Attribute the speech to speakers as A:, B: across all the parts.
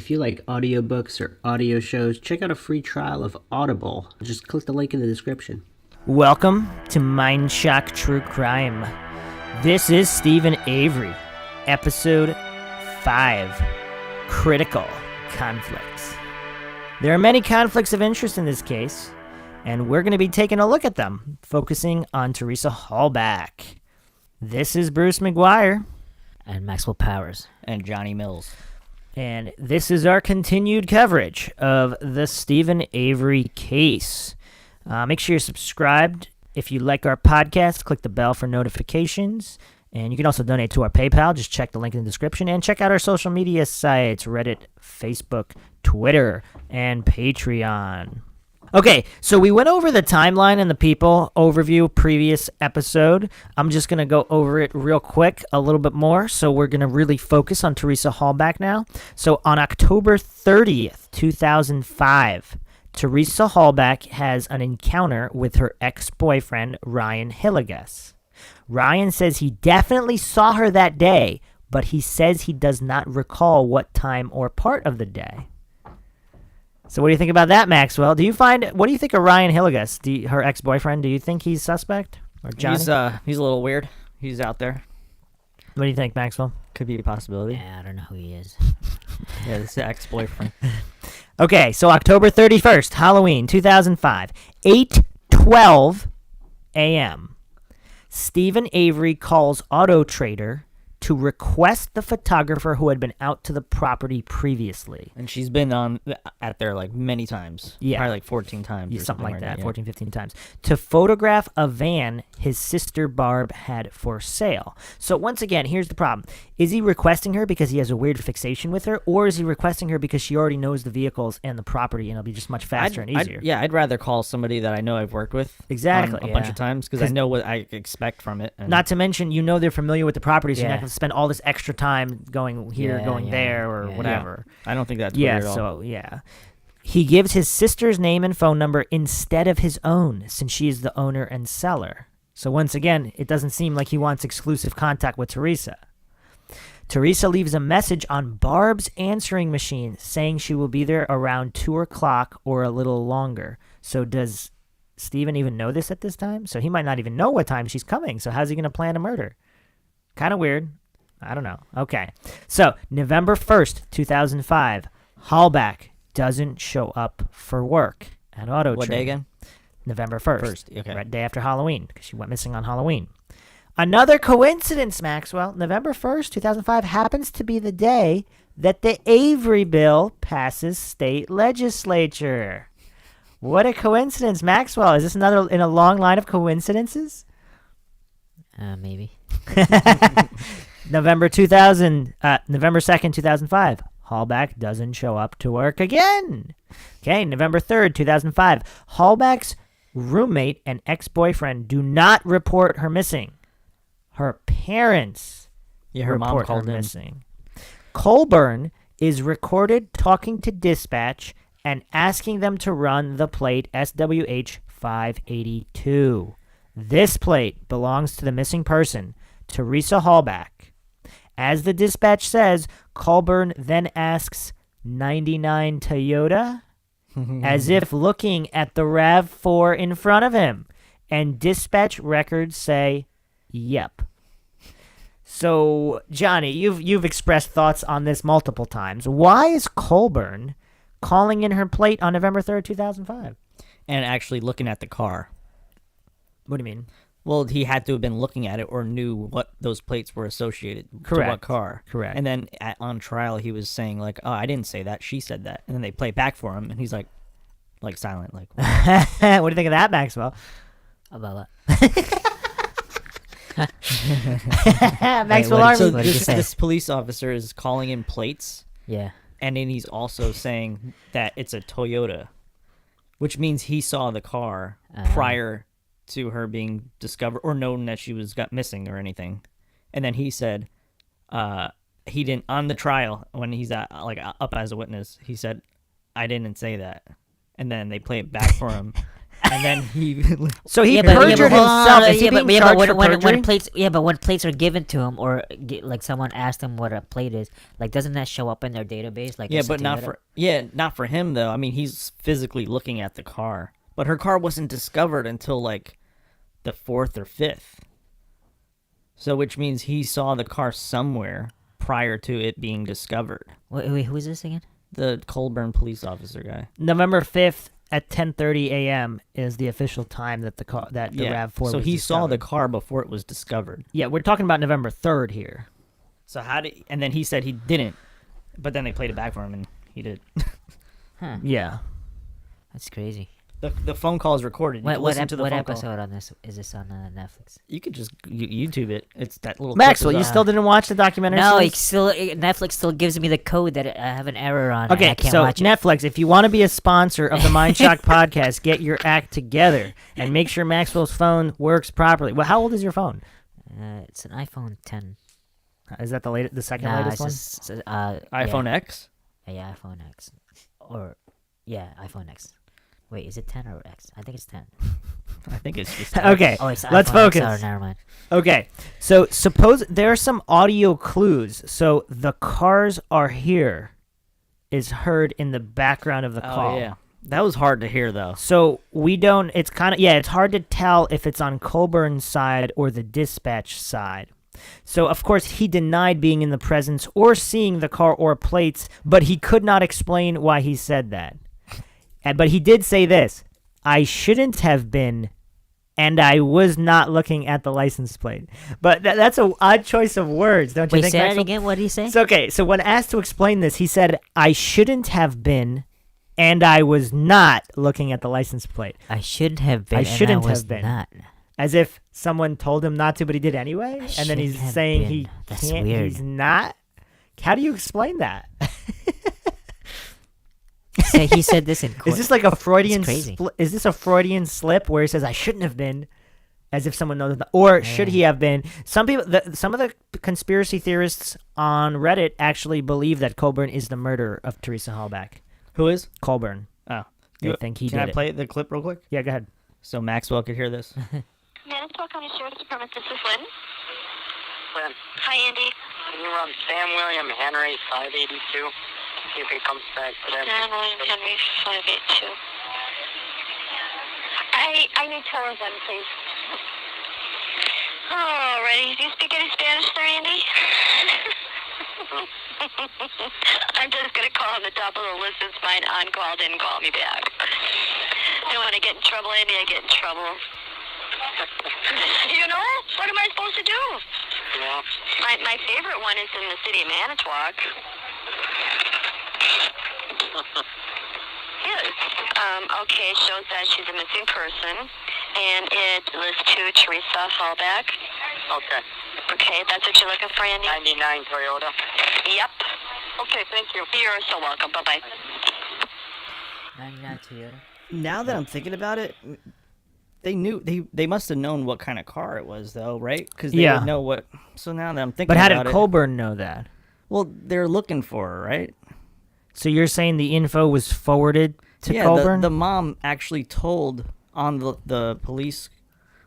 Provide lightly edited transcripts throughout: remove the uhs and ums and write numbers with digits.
A: If you like audiobooks or audio shows, check out a free trial of Audible. Just click the link in the description.
B: Welcome to MINDSHOCK True Crime. This is Steven Avery, Episode 5, Critical Conflicts. There are many conflicts of interest in this case, and we're going to be taking a look at them, focusing on Teresa Halbach. This is Bruce McGuire.
C: And Maxwell Powers. And Johnny Mills.
B: And this is our continued coverage of the Steven Avery case. Make sure you're subscribed. If you like our podcast, click the bell for notifications. And you can also donate to our PayPal. Just check the link in the description. And check out our social media sites, Reddit, Facebook, Twitter, and Patreon. Okay, so we went over the timeline and the people overview previous episode. I'm just going to go over it real quick a little bit more. So we're going to really focus on Teresa Halbach now. So on October 30th, 2005, Teresa Halbach has an encounter with her ex-boyfriend, Ryan Hillegas. Ryan says he definitely saw her that day, but he says he does not recall what time or part of the day. So what do you think about that, Maxwell? What do you think of Ryan Hillegas, her ex-boyfriend? Do you think he's suspect? Or Johnny?
C: He's a little weird. He's out there.
B: What do you think, Maxwell?
C: Could be a possibility. Yeah, I don't know who he is. Yeah, this is the ex-boyfriend.
B: Okay, so October 31st, Halloween, 2005, 8:12 a.m. Steven Avery calls Auto Trader to request the photographer who had been out to the property previously.
C: And she's been at there like many times.
B: Yeah.
C: Probably like 14 times.
B: Yeah, something like that,
C: yeah.
B: 14, 15 times. To photograph a van his sister Barb had for sale. So once again, here's the problem. Is he requesting her because he has a weird fixation with her, or is he requesting her because she already knows the vehicles and the property and it'll be just much faster and easier?
C: I'd rather call somebody that I know I've worked with
B: Exactly,
C: a bunch of times because I know what I expect from it.
B: Not to mention, they're familiar with the property, so you're not going to spend all this extra time going here, going there, or whatever.
C: I don't think that's weird at all.
B: So, he gives his sister's name and phone number instead of his own, since she is the owner and seller. So once again, it doesn't seem like he wants exclusive contact with Teresa. Teresa leaves a message on Barb's answering machine saying she will be there around 2 o'clock or a little longer. So does Steven even know this at this time? So he might not even know what time she's coming. So how's he going to plan a murder? Kind of weird. I don't know. Okay. So November 1st, 2005, Halbach doesn't show up for work at Auto Trader.
C: What day again?
B: November 1st.
C: Okay.
B: Right, day after Halloween, because she went missing on Halloween. Another coincidence, Maxwell. November 1st, 2005 happens to be the day that the Avery bill passes state legislature. What a coincidence, Maxwell. Is this another in a long line of coincidences?
C: Maybe.
B: November 2nd, 2005. Halbach doesn't show up to work again. Okay, November 3rd, 2005. Halbach's roommate and ex-boyfriend do not report her missing. Her parents
C: her mom
B: report
C: called
B: her
C: in.
B: missing. Colborn is recorded talking to dispatch and asking them to run the plate SWH 582. This plate belongs to the missing person, Teresa Halbach. As the dispatch says, Colborn then asks, 99 Toyota? As if looking at the RAV4 in front of him. And dispatch records say, yep. So, Johnny, you've expressed thoughts on this multiple times. Why is Colborn calling in her plate on November 3rd, 2005?
C: And actually looking at the car.
B: What do you mean?
C: Well, he had to have been looking at it or knew what those plates were associated to what car.
B: Correct.
C: And then on trial, he was saying, like, oh, I didn't say that. She said that. And then they play it back for him, and he's like silent. Like,
B: what do you think of that, Maxwell?
C: about that.
B: Maxwell
C: Army. So
B: Army.
C: this police officer is calling in plates.
B: Yeah.
C: And then he's also saying that it's a Toyota, which means he saw the car prior to her being discovered or known that she got missing or anything. And then he said he didn't, on the trial when he's up as a witness, he said, I didn't say that. And then they play it back for him. And then he.
B: So he
D: Yeah, but
B: perjured
D: hold on,
B: himself. Is he being charged for perjury?
D: When plates are given to him, or like someone asked him what a plate is, like doesn't that show up in their database? Like
C: Yeah,
D: it's a
C: but not
D: Toyota?
C: not for him though. I mean, he's physically looking at the car, but her car wasn't discovered until like the 4th or 5th. So, which means he saw the car somewhere prior to it being discovered.
D: Wait, who is this again?
C: The Colborn police officer guy.
B: November 5th at 10:30 a.m. is the official time that the RAV4
C: So
B: was
C: he saw the
B: discovered.
C: car before it was discovered.
B: Yeah, we're talking about November 3rd here.
C: So and then he said he didn't, but then they played it back for him and he did.
D: Huh.
B: Yeah.
D: That's crazy.
C: The phone call is recorded. You can listen to the
D: what
C: phone call.
D: episode on this is this on Netflix?
C: You could just YouTube it. It's that little. clip
B: Maxwell,
C: is
B: you
C: on-
B: still didn't watch the documentary?
D: No,
B: series?
D: Netflix still gives me the code that I have an error on. and
B: Okay,
D: I can't
B: so
D: watch it.
B: Netflix, if you want to be a sponsor of the MindShock podcast, get your act together and make sure Maxwell's phone works properly. Well, how old is your phone?
D: It's an iPhone 10.
B: Is that the second
D: Nah,
B: latest
D: it's
B: one?
D: just,
C: iPhone
D: yeah.
C: X.
D: Yeah, iPhone X. Or, yeah, iPhone X. Wait, is it 10 or X? I think it's 10.
C: I think it's just
B: Okay,
D: Oh, it's
B: let's
D: iPhone X.
B: focus.
D: Oh, never mind.
B: Okay, so suppose there are some audio clues. So the cars are here is heard in the background of the call.
C: Oh yeah, that was hard to hear though.
B: So we don't, it's kind of, yeah, it's hard to tell if it's on Colburn's side or the dispatch side. So, of course, he denied being in the presence or seeing the car or plates, but he could not explain why he said that. But he did say this: I shouldn't have been, and I was not looking at the license plate. But that's an odd choice of words, don't you
D: Wait,
B: think,
D: say that
B: Maxwell?
D: again? What did he say?
B: It's okay. So when asked to explain this, he said, I shouldn't have been, and I was not looking at the license plate.
D: I shouldn't have been.
B: I shouldn't
D: and I was
B: have been.
D: Not.
B: As if someone told him not to, but he did anyway? And then he's
D: shouldn't have
B: saying
D: been.
B: he
D: That's
B: can't,
D: weird.
B: he's not? How do you explain that?
D: He said this in court.
B: Is this like a Freudian
D: crazy.
B: Is this a Freudian slip where he says I shouldn't have been, as if someone knows that, or should he have been? Some people, some of the conspiracy theorists on Reddit actually believe that Coburn is the murderer of Teresa Halbach.
C: Who is?
B: Colborn.
C: Oh,
B: They think he
C: Can
B: did
C: I
B: it.
C: play the clip real quick
B: Yeah, go ahead.
C: so Maxwell could hear this?
E: Manitowoc County Sheriff's Department, this is Lynn.
F: Lynn,
E: Hi, Andy.
F: can you run Sam William Henry 582? See if he comes back today.
E: Sam William Henry 582. I need two of them, please. Alrighty. Do you speak any Spanish there, Andy? I'm just going to call him the top of the list. It's fine. On call, didn't call me back. You know, when I get in trouble, Andy, I get in trouble. You know? What am I supposed to do?
F: Yeah.
E: My favorite one is in the city of Manitowoc. Yes. Okay, shows that she's a missing person, and it lists to Teresa Halbach.
F: Okay.
E: Okay, that's what you're looking for, Andy?
F: 99 Toyota.
E: Yep.
F: Okay, thank you.
E: You're so welcome. Bye-bye.
D: 99 Toyota.
C: Now that I'm thinking about it, they knew they must have known what kind of car it was, though, right? Because they
B: Yeah.
C: would know what. So now that I'm thinking,
B: But how
C: about
B: did
C: it,
B: Colburn know that?
C: well, they're looking for her, right?
B: So you're saying the info was forwarded to
C: yeah,
B: Colburn?
C: the mom actually told on the police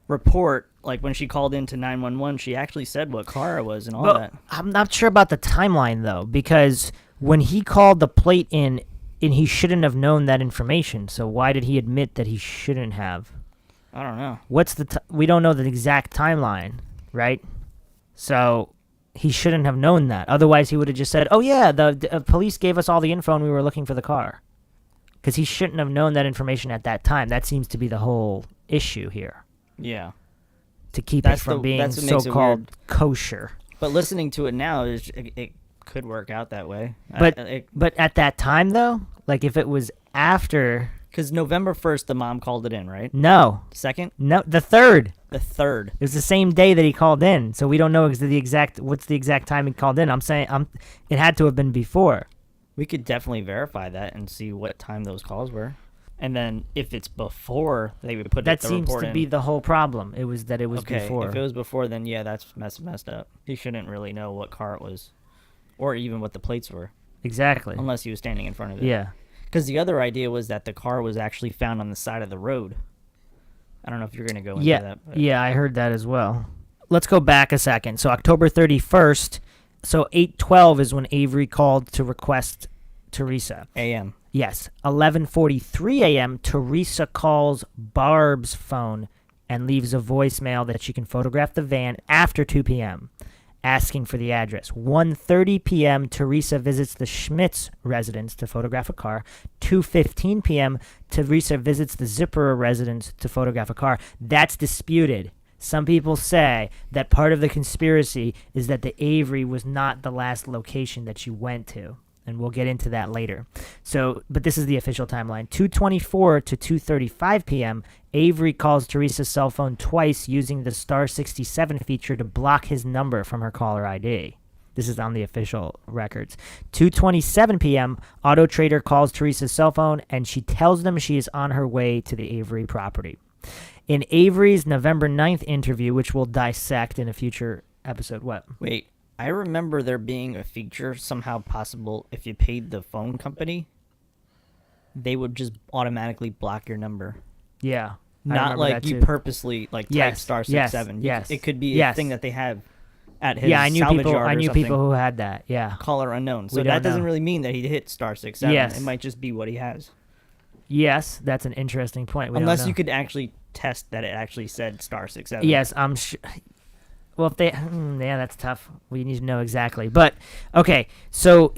C: report, like when she called into 911, she actually said what car it was and all
B: Well,
C: that.
B: I'm not sure about the timeline though, because when he called the plate in, and he shouldn't have known that information. So why did he admit that he shouldn't have?
C: I don't know.
B: What's we don't know the exact timeline, right? So he shouldn't have known that. Otherwise, he would have just said, "Oh yeah, the police gave us all the info and we were looking for the car." Because he shouldn't have known that information at that time. That seems to be the whole issue here,
C: Yeah,
B: to keep
C: That's
B: it from being
C: that's what makes it
B: so-called
C: weird.
B: kosher.
C: but listening to it now it could work out that way.
B: But but at that time though, like if it was after,
C: because November 1st, the mom called it in, right?
B: no,
C: Second,
B: the 3rd.
C: the 3rd.
B: It was the same day that he called in, so we don't know what's the exact time he called in. I'm saying it had to have been before.
C: We could definitely verify that and see what time those calls were, and then if it's before, they would put
B: That
C: the
B: seems
C: report
B: to
C: in.
B: be the whole problem. It was that it was
C: okay.
B: before.
C: If it was before, then yeah, that's messed up. He shouldn't really know what car it was, or even what the plates were,
B: Exactly.
C: unless he was standing in front of it.
B: Yeah.
C: Because the other idea was that the car was actually found on the side of the road. I don't know if you're going to go into
B: Yeah,
C: that. But.
B: yeah, I heard that as well. Let's go back a second. So October 31st, so 8:12 is when Avery called to request Teresa.
C: A.M.
B: Yes, 11:43 a.m. Teresa calls Barb's phone and leaves a voicemail that she can photograph the van after 2 p.m., asking for the address. 1:30 p.m. Teresa visits the Schmitz residence to photograph a car. 2:15 p.m. Teresa visits the Zipperer residence to photograph a car. That's disputed. Some people say that part of the conspiracy is that the Avery was not the last location that she went to. And we'll get into that later. So, but this is the official timeline. 2:24 to 2:35 p.m., Avery calls Teresa's cell phone twice using the star 67 feature to block his number from her caller ID. This is on the official records. 2:27 p.m., Auto Trader calls Teresa's cell phone, and she tells them she is on her way to the Avery property. In Avery's November 9th interview, which we'll dissect in a future episode. What?
C: Wait, I remember there being a feature somehow possible if you paid the phone company, they would just automatically block your number.
B: Yeah. I
C: Not
B: remember
C: like
B: that
C: you
B: too.
C: purposely like type
B: Yes,
C: star
B: yes,
C: 67.
B: yes,
C: It could be a
B: yes.
C: thing that they have at his
B: Yeah, I knew
C: salvage
B: people.
C: yard
B: I
C: or
B: knew
C: something.
B: people who had that. Yeah.
C: Caller unknown. So
B: We
C: that
B: don't
C: doesn't
B: know.
C: really mean that he hit star 67.
B: Yes.
C: It might just be what he has.
B: Yes, that's an interesting point. We don't
C: Unless
B: know.
C: you could actually test that it actually said star 67.
B: Yes, I'm sure. Well, if they, yeah, that's tough. We need to know exactly. But okay, so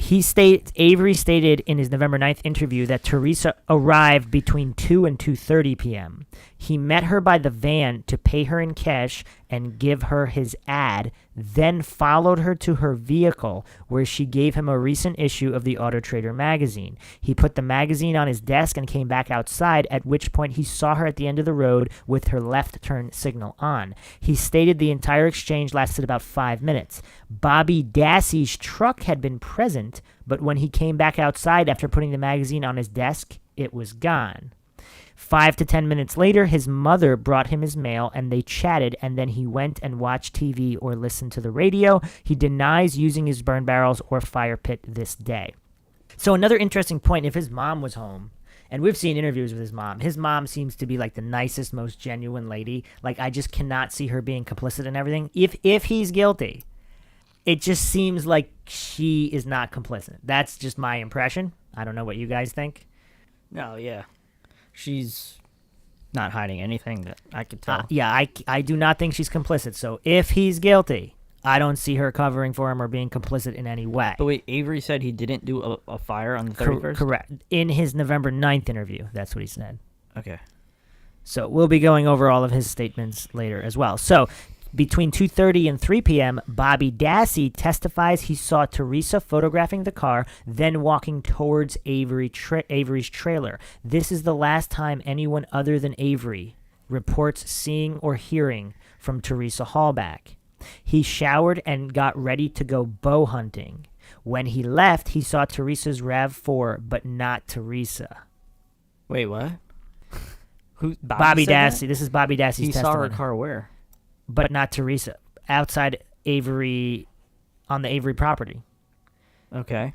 B: Avery stated in his November 9th interview that Teresa arrived between 2 and 2:30 p.m. He met her by the van to pay her in cash and give her his ad, then followed her to her vehicle where she gave him a recent issue of the Auto Trader magazine. He put the magazine on his desk and came back outside, at which point he saw her at the end of the road with her left turn signal on. He stated the entire exchange lasted about 5 minutes. Bobby Dassey's truck had been present, but when he came back outside after putting the magazine on his desk, it was gone. 5 to 10 minutes later, his mother brought him his mail and they chatted, and then he went and watched TV or listened to the radio. He denies using his burn barrels or fire pit this day. So another interesting point, if his mom was home, and we've seen interviews with his mom seems to be like the nicest, most genuine lady. Like, I just cannot see her being complicit in everything. If he's guilty, it just seems like she is not complicit. That's just my impression. I don't know what you guys think.
C: No, yeah. She's not hiding anything that I could tell.
B: Yeah, I do not think she's complicit. So if he's guilty, I don't see her covering for him or being complicit in any way.
C: But wait, Avery said he didn't do a fire on the 31st?
B: Correct. In his November 9th interview, that's what he said.
C: Okay.
B: So we'll be going over all of his statements later as well. So between 2:30 and 3 p.m., Bobby Dassey testifies he saw Teresa photographing the car, then walking towards Avery's trailer. This is the last time anyone other than Avery reports seeing or hearing from Teresa Halbach. He showered and got ready to go bow hunting. When he left, he saw Teresa's RAV4, but not Teresa.
C: Wait, what? Who?
B: Bobby
C: said that?
B: Dassey. This is Bobby Dassey's
C: He
B: testimony.
C: saw her car where?
B: But not Teresa. Outside Avery, on the Avery property.
C: Okay.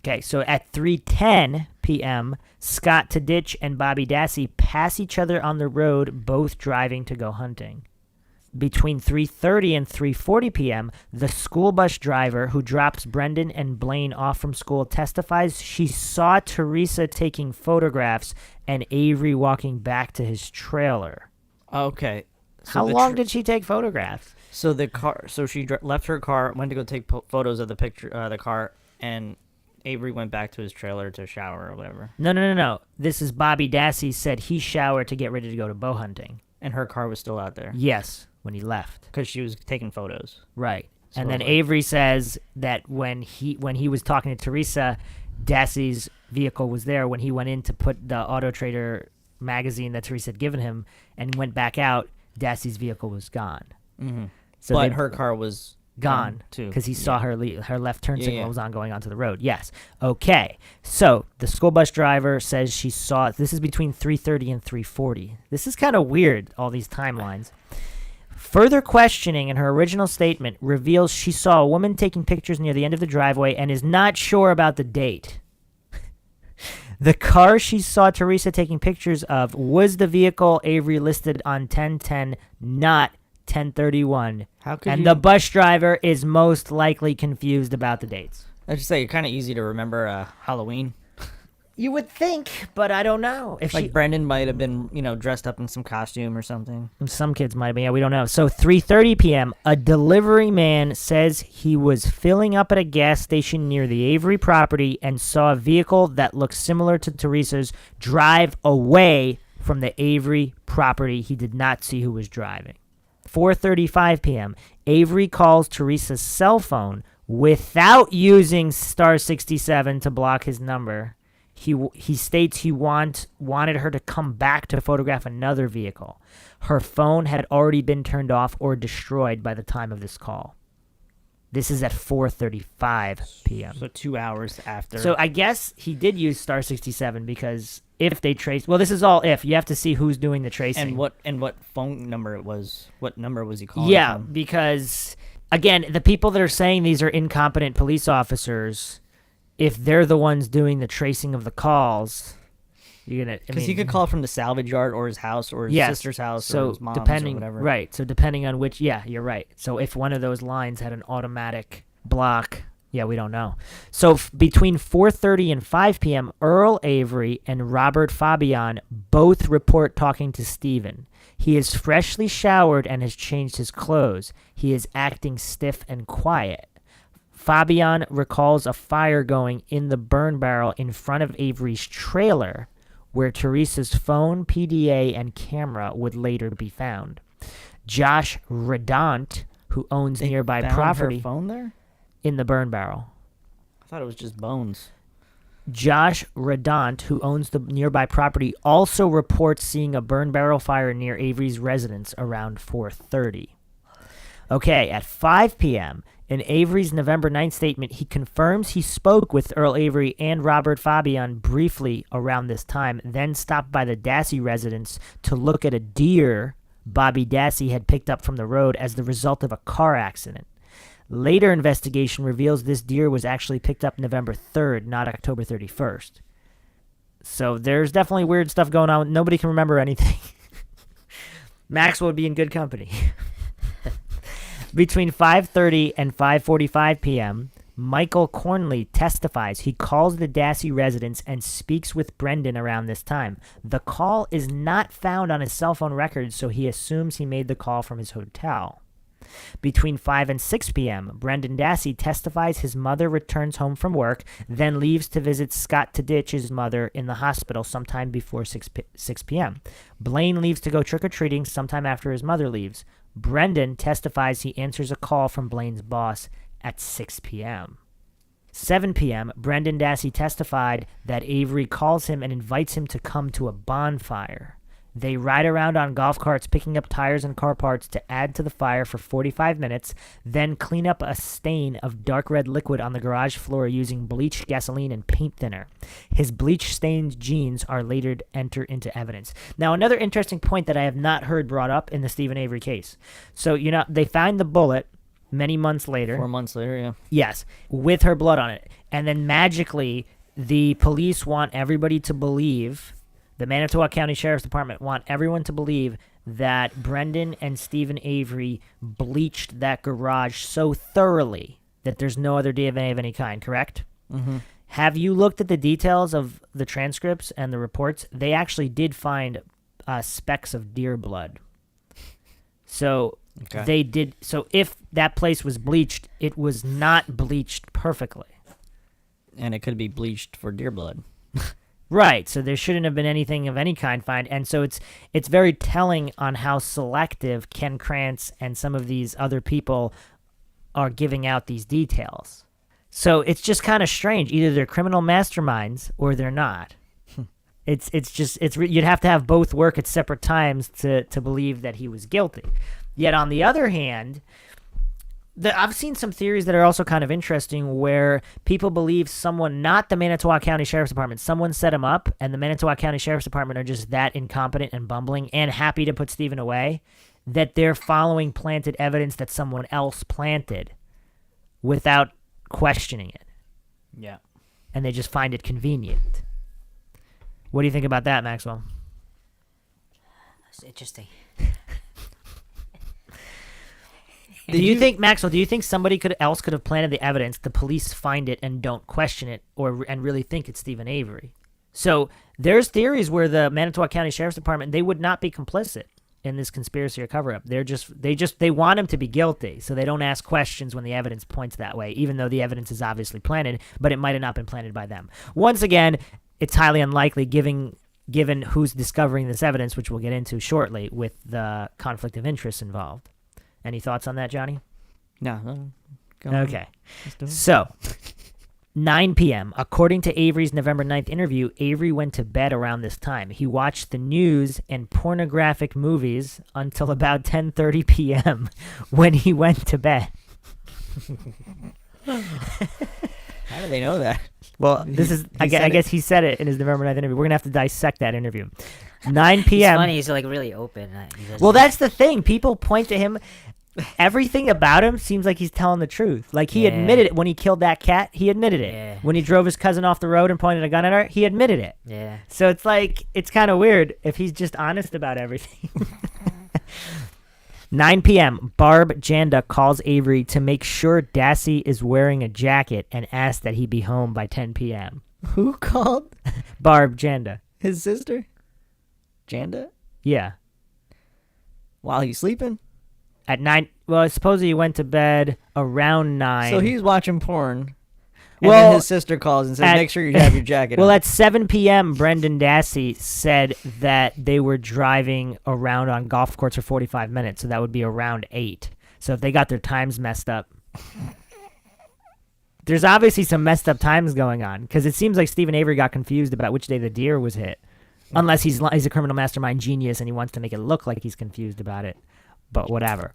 B: Okay, so at 3:10 p.m., Scott Tadych and Bobby Dassey pass each other on the road, both driving to go hunting. Between 3:30 and 3:40 p.m., the school bus driver who drops Brendan and Blaine off from school testifies she saw Teresa taking photographs and Avery walking back to his trailer.
C: Okay. So
B: How long did she take photographs?
C: So the car. So she left her car, went to go take photos of the the car, and Avery went back to his trailer to shower or whatever.
B: No. This is Bobby Dassey said he showered to get ready to go to bow hunting.
C: And her car was still out there
B: Yes, when he left.
C: because she was taking photos.
B: Right.
C: So
B: And then
C: like-
B: Avery says that when he was talking to Teresa, Dassey's vehicle was there when he went in to put the Auto Trader magazine that Teresa had given him and went back out, Dassey's vehicle was gone.
C: Mm-hmm.
B: So
C: But
B: they-
C: her car was
B: gone
C: too
B: because he saw her her left turn
C: Yeah,
B: signal
C: yeah.
B: was on going onto the road. Yes. Okay. So the school bus driver says she saw. This is between 3:30 and 3:40. This is kind of weird. All these timelines. Further questioning in her original statement reveals she saw a woman taking pictures near the end of the driveway and is not sure about the date. The car she saw Teresa taking pictures of was the vehicle Avery listed on 1010, not 1031.
C: How could
B: And the bus driver is most likely confused about the dates.
C: I just say, kind of easy to remember Halloween.
B: You would think, but I don't know. If
C: Like Brendan might have been, dressed up in some costume or something.
B: some kids might be, yeah, we don't know. So 3:30 p.m., a delivery man says he was filling up at a gas station near the Avery property and saw a vehicle that looked similar to Teresa's drive away from the Avery property. He did not see who was driving. 4:35 p.m., Avery calls Teresa's cell phone without using star 67 to block his number. He states he wanted her to come back to photograph another vehicle. Her phone had already been turned off or destroyed by the time of this call. This is at 4:35 p.m.
C: So 2 hours after.
B: So I guess he did use star 67 because if they trace, well, this is all if. You have to see who's doing the tracing.
C: And what phone number it was? What number was he calling?
B: Yeah,
C: from?
B: because again, the people that are saying these are incompetent police officers, if they're the ones doing the tracing of the calls, you're gonna.
C: Because he could call from the salvage yard or his house or his sister's house or his mom's or whatever.
B: Right. So depending on which, yeah, you're right. So if one of those lines had an automatic block, yeah, we don't know. So between 4:30 and 5 p.m., Earl Avery and Robert Fabian both report talking to Steven. He is freshly showered and has changed his clothes. He is acting stiff and quiet. Fabian recalls a fire going in the burn barrel in front of Avery's trailer, where Teresa's phone, PDA, and camera would later be found. Josh Redant, who owns nearby
C: found
B: property,
C: her phone there?
B: In the burn barrel.
C: I thought it was just bones.
B: Josh Redant, who owns the nearby property, also reports seeing a burn barrel fire near Avery's residence around 4:30. Okay, at 5 p.m., in Avery's November 9th statement, he confirms he spoke with Earl Avery and Robert Fabian briefly around this time, then stopped by the Dassie residence to look at a deer Bobby Dassie had picked up from the road as the result of a car accident. Later investigation reveals this deer was actually picked up November 3rd, not October 31st. So there's definitely weird stuff going on. Nobody can remember anything. Maxwell would be in good company. Between 5:30 and 5:45 p.m., Michael Cornley testifies. He calls the Dassie residence and speaks with Brendan around this time. The call is not found on his cell phone records, so he assumes he made the call from his hotel. Between 5 and 6 p.m., Brendan Dassey testifies his mother returns home from work, then leaves to visit Scott Tadych's mother in the hospital sometime before 6 p.m. Blaine leaves to go trick-or-treating sometime after his mother leaves. Brendan testifies he answers a call from Blaine's boss at 6 p.m. 7 p.m., Brendan Dassey testified that Avery calls him and invites him to come to a bonfire. They ride around on golf carts picking up tires and car parts to add to the fire for 45 minutes, then clean up a stain of dark red liquid on the garage floor using bleach, gasoline, and paint thinner. His bleach-stained jeans are later entered into evidence. Now, another interesting point that I have not heard brought up in the Steven Avery case. So, they find the bullet many months later.
C: 4 months later, yeah.
B: Yes, with her blood on it. And then magically, the police want everybody to believe... The Manitowoc County Sheriff's Department want everyone to believe that Brendan and Steven Avery bleached that garage so thoroughly that there's no other DNA of any kind, correct?
C: Mm-hmm.
B: Have you looked at the details of the transcripts and the reports? They actually did find specks of deer blood. So they did. So if that place was bleached, it was not bleached perfectly.
C: And it could be bleached for deer blood.
B: Right, so there shouldn't have been anything of any kind found, and so it's very telling on how selective Ken Kratz and some of these other people are giving out these details. So it's just kind of strange. Either they're criminal masterminds or they're not. You'd have to have both work at separate times to believe that he was guilty. Yet on the other hand, I've seen some theories that are also kind of interesting where people believe someone, not the Manitowoc County Sheriff's Department, someone set him up, and the Manitowoc County Sheriff's Department are just that incompetent and bumbling and happy to put Steven away, that they're following planted evidence that someone else planted without questioning it.
C: Yeah.
B: And they just find it convenient. What do you think about that, Maxwell?
D: It's interesting.
B: Do you think, Maxwell, do you think somebody else could have planted the evidence, the police find it and don't question it and really think it's Steven Avery? So there's theories where the Manitowoc County Sheriff's Department, they would not be complicit in this conspiracy or cover-up. They want him to be guilty, so they don't ask questions when the evidence points that way, even though the evidence is obviously planted, but it might have not been planted by them. Once again, it's highly unlikely given who's discovering this evidence, which we'll get into shortly, with the conflict of interest involved. Any thoughts on that, Johnny?
C: No. Go on.
B: Okay.
C: Let's do it.
B: So, 9 p.m. According to Avery's November 9th interview, Avery went to bed around this time. He watched the news and pornographic movies until about 10:30 p.m. when he went to bed.
C: How do they know that?
B: Well, I guess he said it in his November 9th interview. We're going to have to dissect that interview. 9 p.m.
D: It's funny. He's like really open.
B: Well, that's the thing. People point to him. Everything about him seems like he's telling the truth. Like, he admitted it when he killed that cat. He admitted it.
D: Yeah.
B: When he drove his cousin off the road and pointed a gun at her, he admitted it.
D: Yeah.
B: So it's like, it's kind of weird if he's just honest about everything. 9 p.m. Barb Janda calls Avery to make sure Dassie is wearing a jacket and asks that he be home by 10 p.m.
C: Who called?
B: Barb Janda.
C: His sister? Janda?
B: Yeah.
C: While he's sleeping?
B: At 9. Well, I suppose he went to bed around 9.
C: So he's watching porn. And
B: Well,
C: then his sister calls and says, make sure you have your jacket
B: Well,
C: on.
B: at 7 p.m., Brendan Dassey said that they were driving around on golf course for 45 minutes, so that would be around 8. So if they got their times messed up, there's obviously some messed up times going on, because it seems like Steven Avery got confused about which day the deer was hit, unless he's a criminal mastermind genius and he wants to make it look like he's confused about it, but whatever.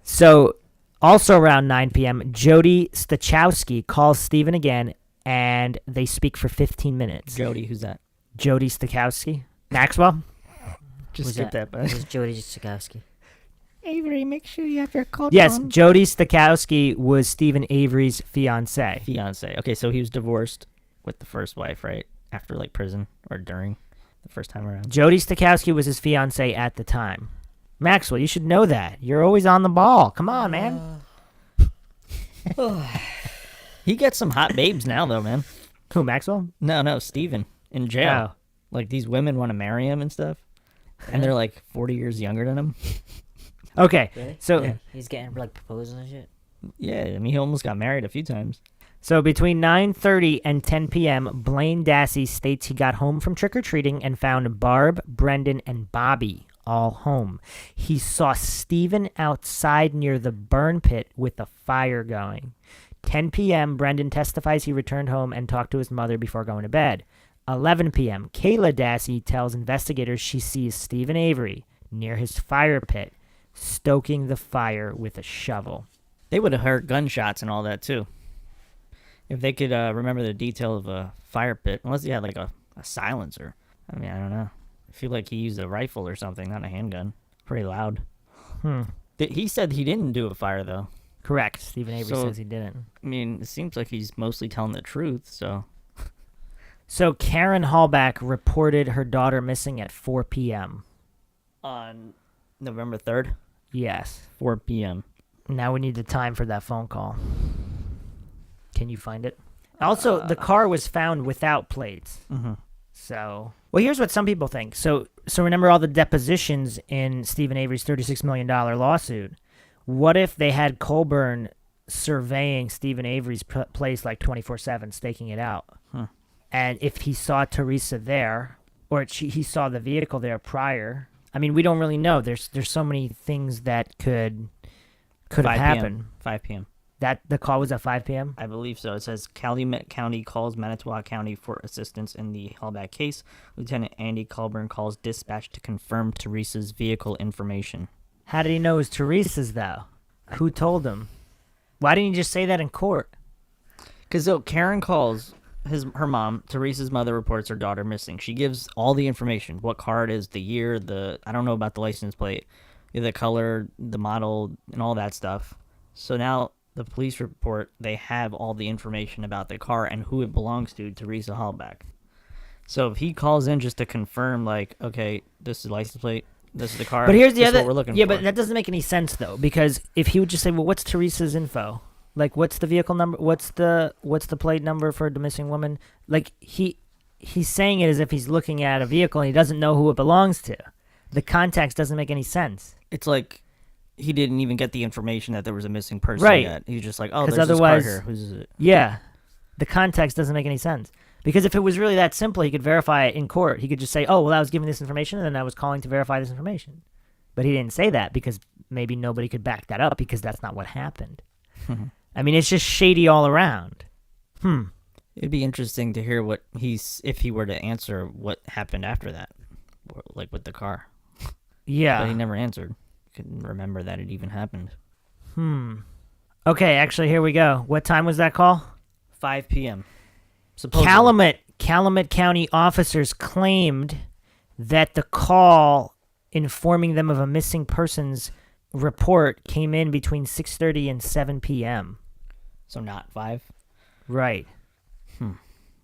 B: So also around 9 p.m., Jody Stachowski calls Steven again, and they speak for 15 minutes.
C: Jody, who's that?
B: Jody Stachowski? Maxwell?
C: Just skip that,
D: This is Jody Stachowski.
C: Avery, make sure you have your coat
B: Yes,
C: on.
B: Jody Stachowski was Steven Avery's fiancée.
C: Fiance. Okay, so he was divorced with the first wife, right? After, like, prison or during the first time around.
B: Jody Stachowski was his fiancée at the time. Maxwell, you should know that. You're always on the ball. Come on, man.
C: He gets some hot babes now, though, man.
B: Who, Maxwell?
C: No, Steven. In jail.
B: Oh.
C: Like, these women want to marry him and stuff. And they're, like, 40 years younger than him.
B: Okay,
D: Really?
B: so
C: Yeah.
D: He's getting like proposals and shit.
C: Yeah, I mean, he almost got married a few times.
B: So between 9:30 and 10 p.m., Blaine Dassey states he got home from trick-or-treating and found Barb, Brendan, and Bobby all home. He saw Steven outside near the burn pit with a fire going. 10 p.m., Brendan testifies he returned home and talked to his mother before going to bed. 11 p.m., Kayla Dassey tells investigators she sees Steven Avery near his fire pit, stoking the fire with a shovel.
C: They would have heard gunshots and all that, too. If they could remember the detail of a fire pit. Unless he had, like, a silencer. I mean, I don't know. I feel like he used a rifle or something, not a handgun. Pretty loud. He said he didn't do a fire, though.
B: Correct. Steven Avery
C: So-
B: says he didn't.
C: I mean, it seems like he's mostly telling the truth, so...
B: So Karen Halbach reported her daughter missing at 4 p.m.
C: On November 3rd,
B: Yes.
C: 4 p.m.
B: Now we need the time for that phone call. Can you find it? Also, the car was found without plates.
C: Mm-hmm.
B: So, well, here's what some people think. So remember all the depositions in Steven Avery's $36 million lawsuit. What if they had Colborn surveying Steven Avery's place like 24/7, staking it out? And if he saw Teresa there, or he saw the vehicle there prior, I mean, we don't really know. There's so many things that could have
C: 5
B: happened.
C: p.m. 5 p.m.
B: That the call was at 5 p.m.
C: I believe so. It says Calumet County calls Manitowoc County for assistance in the Halbach case. Lieutenant Andy Colborn calls dispatch to confirm Teresa's vehicle information.
B: How did he know it was Teresa's though? Who told him? Why didn't he just say that in court?
C: Because Karen calls her mom. Teresa's mother reports her daughter missing. She gives all the information: what car it is, the year, I don't know about the license plate, the color, the model, and all that stuff. So now the police report, they have all the information about the car and who it belongs to, Teresa Halbach. So if he calls in just to confirm, like, okay, this is the license plate, this is the car.
B: But here's the
C: this is
B: other.
C: what we're looking
B: yeah,
C: for.
B: but that doesn't make any sense though, because if he would just say, "Well, what's Teresa's info? Like, what's the vehicle number? What's the plate number for the missing woman?" Like he's saying it as if he's looking at a vehicle and he doesn't know who it belongs to. The context doesn't make any sense.
C: It's like he didn't even get the information that there was a missing person
B: Right.
C: yet. He's just like, oh,
B: 'Cause
C: there's
B: otherwise-
C: this car here. Who's it?
B: Yeah, the context doesn't make any sense. Because if it was really that simple, he could verify it in court. He could just say, "Oh, well, I was given this information, and then I was calling to verify this information." But he didn't say that because maybe nobody could back that up because that's not what happened. I mean, it's just shady all around.
C: It'd be interesting to hear what if he were to answer what happened after that, or, like with the car.
B: Yeah.
C: But he never answered. Couldn't remember that it even happened.
B: Okay, actually, here we go. What time was that call?
C: 5 p.m. Supposedly.
B: Calumet County officers claimed that the call informing them of a missing persons report came in between 6:30 and 7 p.m.
C: So not 5?
B: Right.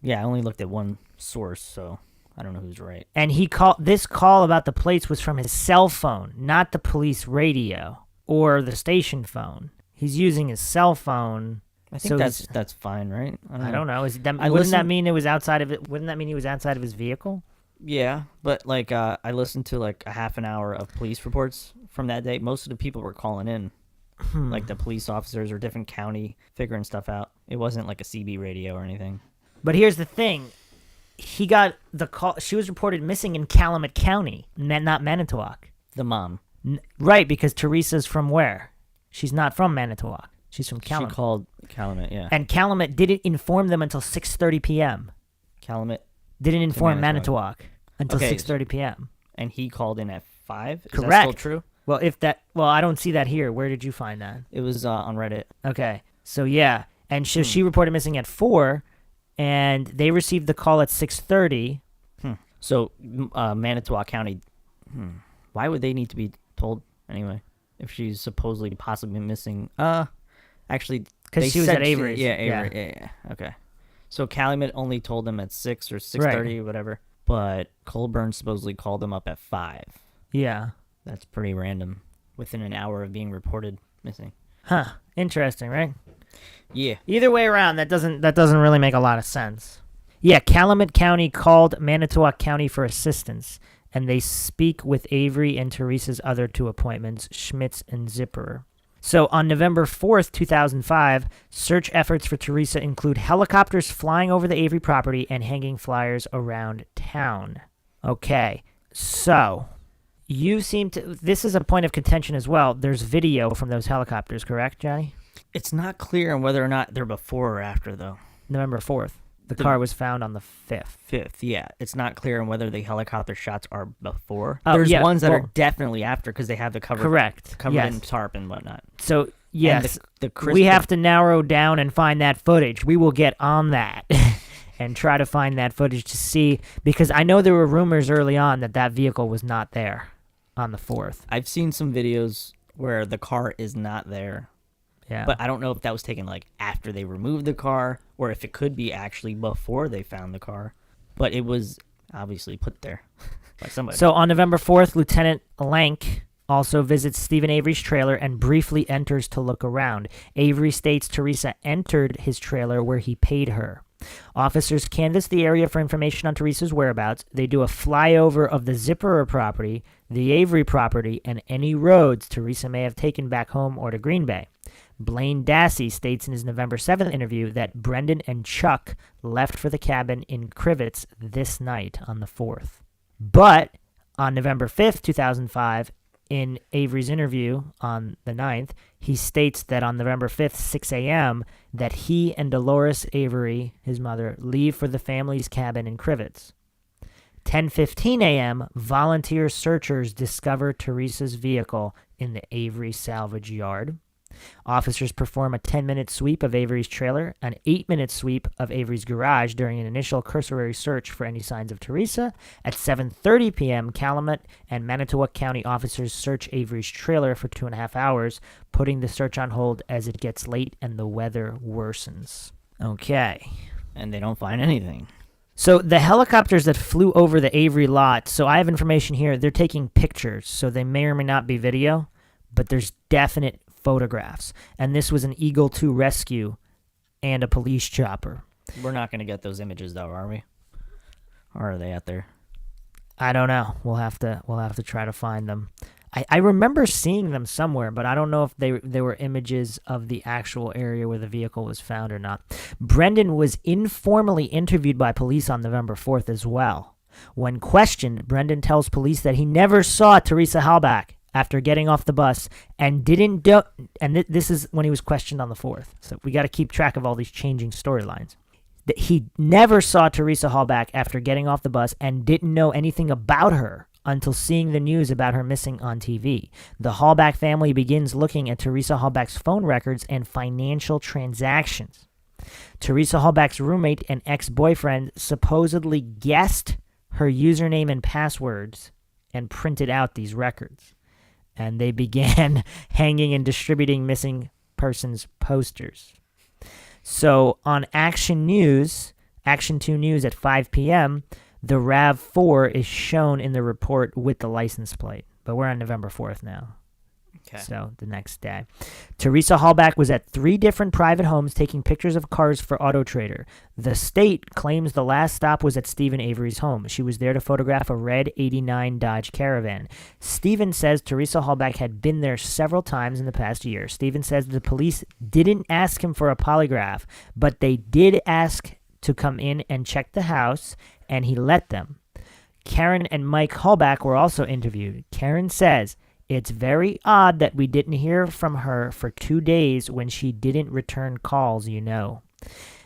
C: Yeah, I only looked at one source, so I don't know who's right.
B: And this call about the plates was from his cell phone, not the police radio or the station phone. He's using his cell phone.
C: I think
B: So
C: that's fine, right?
B: I don't know. Wouldn't that
C: listened-
B: mean it was outside of it? Wouldn't that mean he was outside of his vehicle?
C: Yeah, but like I listened to like a half an hour of police reports from that day. Most of the people were calling in, like the police officers or different county figuring stuff out. It wasn't like a CB radio or anything.
B: But here's the thing. He got the call. She was reported missing in Calumet County, not Manitowoc.
C: The mom.
B: Right, because Teresa's from where? She's not from Manitowoc. She's from Calumet.
C: She called Calumet, yeah.
B: And Calumet didn't inform them until 6:30 p.m.
C: Calumet,
B: Didn't inform
C: Manitowoc.
B: Manitowoc until
C: Okay,
B: 6:30 p.m.
C: and he called in at 5? Is
B: Correct.
C: that still true?
B: Well, I don't see that here. Where did you find that?
C: It was on Reddit.
B: Okay. So yeah, and she reported missing at 4, and they received the call at 6:30.
C: So Manitowoc County, why would they need to be told anyway if she's supposedly possibly missing? Actually,
B: 'Cause
C: they
B: she was
C: said
B: at Avery's.
C: Yeah, Avery. Yeah. Okay. So Calumet only told them at 6 or 6:30 or whatever, but Colborn supposedly called them up at 5.
B: Yeah.
C: That's pretty random. Within an hour of being reported missing.
B: Huh. Interesting, right?
C: Yeah.
B: Either way around, that doesn't really make a lot of sense. Yeah, Calumet County called Manitowoc County for assistance, and they speak with Avery and Teresa's other 2 appointments, Schmitz and Zipperer. So on November 4th, 2005, search efforts for Teresa include helicopters flying over the Avery property and hanging flyers around town. Okay, so this is a point of contention as well. There's video from those helicopters, correct, Johnny?
C: It's not clear on whether or not they're before or after, though.
B: November 4th. The car was found on the 5th.
C: 5th, yeah. It's not clear on whether the helicopter shots are before.
B: Oh,
C: There's
B: yeah,
C: ones that are
B: well-
C: definitely after because they have the cover
B: Correct.
C: covered
B: Yes.
C: in tarp and whatnot.
B: So, yes,
C: the
B: we have to narrow down and find that footage. We will get on that and try to find that footage to see, because I know there were rumors early on that vehicle was not there on the 4th.
C: I've seen some videos where the car is not there,
B: Yeah.
C: but I don't know if that was taken like after they removed the car or if it could be actually before they found the car. But it was obviously put there by somebody.
B: So on November 4th, Lieutenant Lenk also visits Steven Avery's trailer and briefly enters to look around. Avery states Teresa entered his trailer where he paid her. Officers canvass the area for information on Teresa's whereabouts. They do a flyover of the Zipperer property, the Avery property, and any roads Teresa may have taken back home or to Green Bay. Blaine Dassey states in his November 7th interview that Brendan and Chuck left for the cabin in Crivets this night on the 4th. But on November 5th, 2005, in Avery's interview on the 9th, he states that on November 5th, 6 a.m., that he and Dolores Avery, his mother, leave for the family's cabin in Crivets. 10:15 a.m., volunteer searchers discover Teresa's vehicle in the Avery salvage yard. Officers perform a 10-minute sweep of Avery's trailer, an 8-minute sweep of Avery's garage during an initial cursory search for any signs of Teresa. At 7:30 p.m., Calumet and Manitowoc County officers search Avery's trailer for 2.5 hours, putting the search on hold as it gets late and the weather worsens. Okay.
C: and they don't find anything.
B: So the helicopters that flew over the Avery lot, so I have information here, they're taking pictures, so they may or may not be video, but there's definite photographs. And this was an Eagle 2 rescue and a police chopper.
C: We're not going to get those images, though, are we? Or are they out there?
B: I don't know. We'll have to try to find them. I remember seeing them somewhere, but I don't know if they were images of the actual area where the vehicle was found or not. Brendan was informally interviewed by police on November 4th as well. When questioned, Brendan tells police that he never saw Teresa Halbach after getting off the bus and this is when he was questioned on the 4th. So we got to keep track of all these changing storylines. That he never saw Teresa Halbach after getting off the bus and didn't know anything about her until seeing the news about her missing on TV. The Halbach family begins looking at Teresa Halbach's phone records and financial transactions. Teresa Halbach's roommate and ex-boyfriend supposedly guessed her username and passwords and printed out these records. And they began hanging and distributing missing persons posters. So on Action 2 News at 5 p.m., the RAV4 is shown in the report with the license plate. But we're on November 4th now.
C: Okay.
B: So the next day. Teresa Halbach was at 3 different private homes taking pictures of cars for Auto Trader. The state claims the last stop was at Steven Avery's home. She was there to photograph a red 89 Dodge Caravan. Steven says Teresa Halbach had been there several times in the past year. Steven says the police didn't ask him for a polygraph, but they did ask to come in and check the house, and he let them. Karen and Mike Halbach were also interviewed. Karen says, "It's very odd that we didn't hear from her for 2 days when she didn't return calls, you know."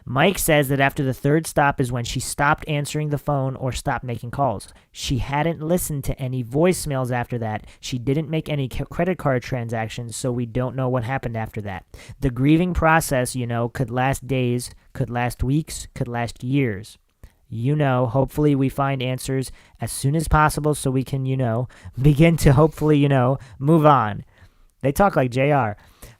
B: Mike says that after the 3rd stop is when she stopped answering the phone or stopped making calls. She hadn't listened to any voicemails after that. She didn't make any credit card transactions, so we don't know what happened after that. The grieving process, could last days, could last weeks, could last years. Hopefully we find answers as soon as possible so we can, begin to hopefully, move on. They talk like JR.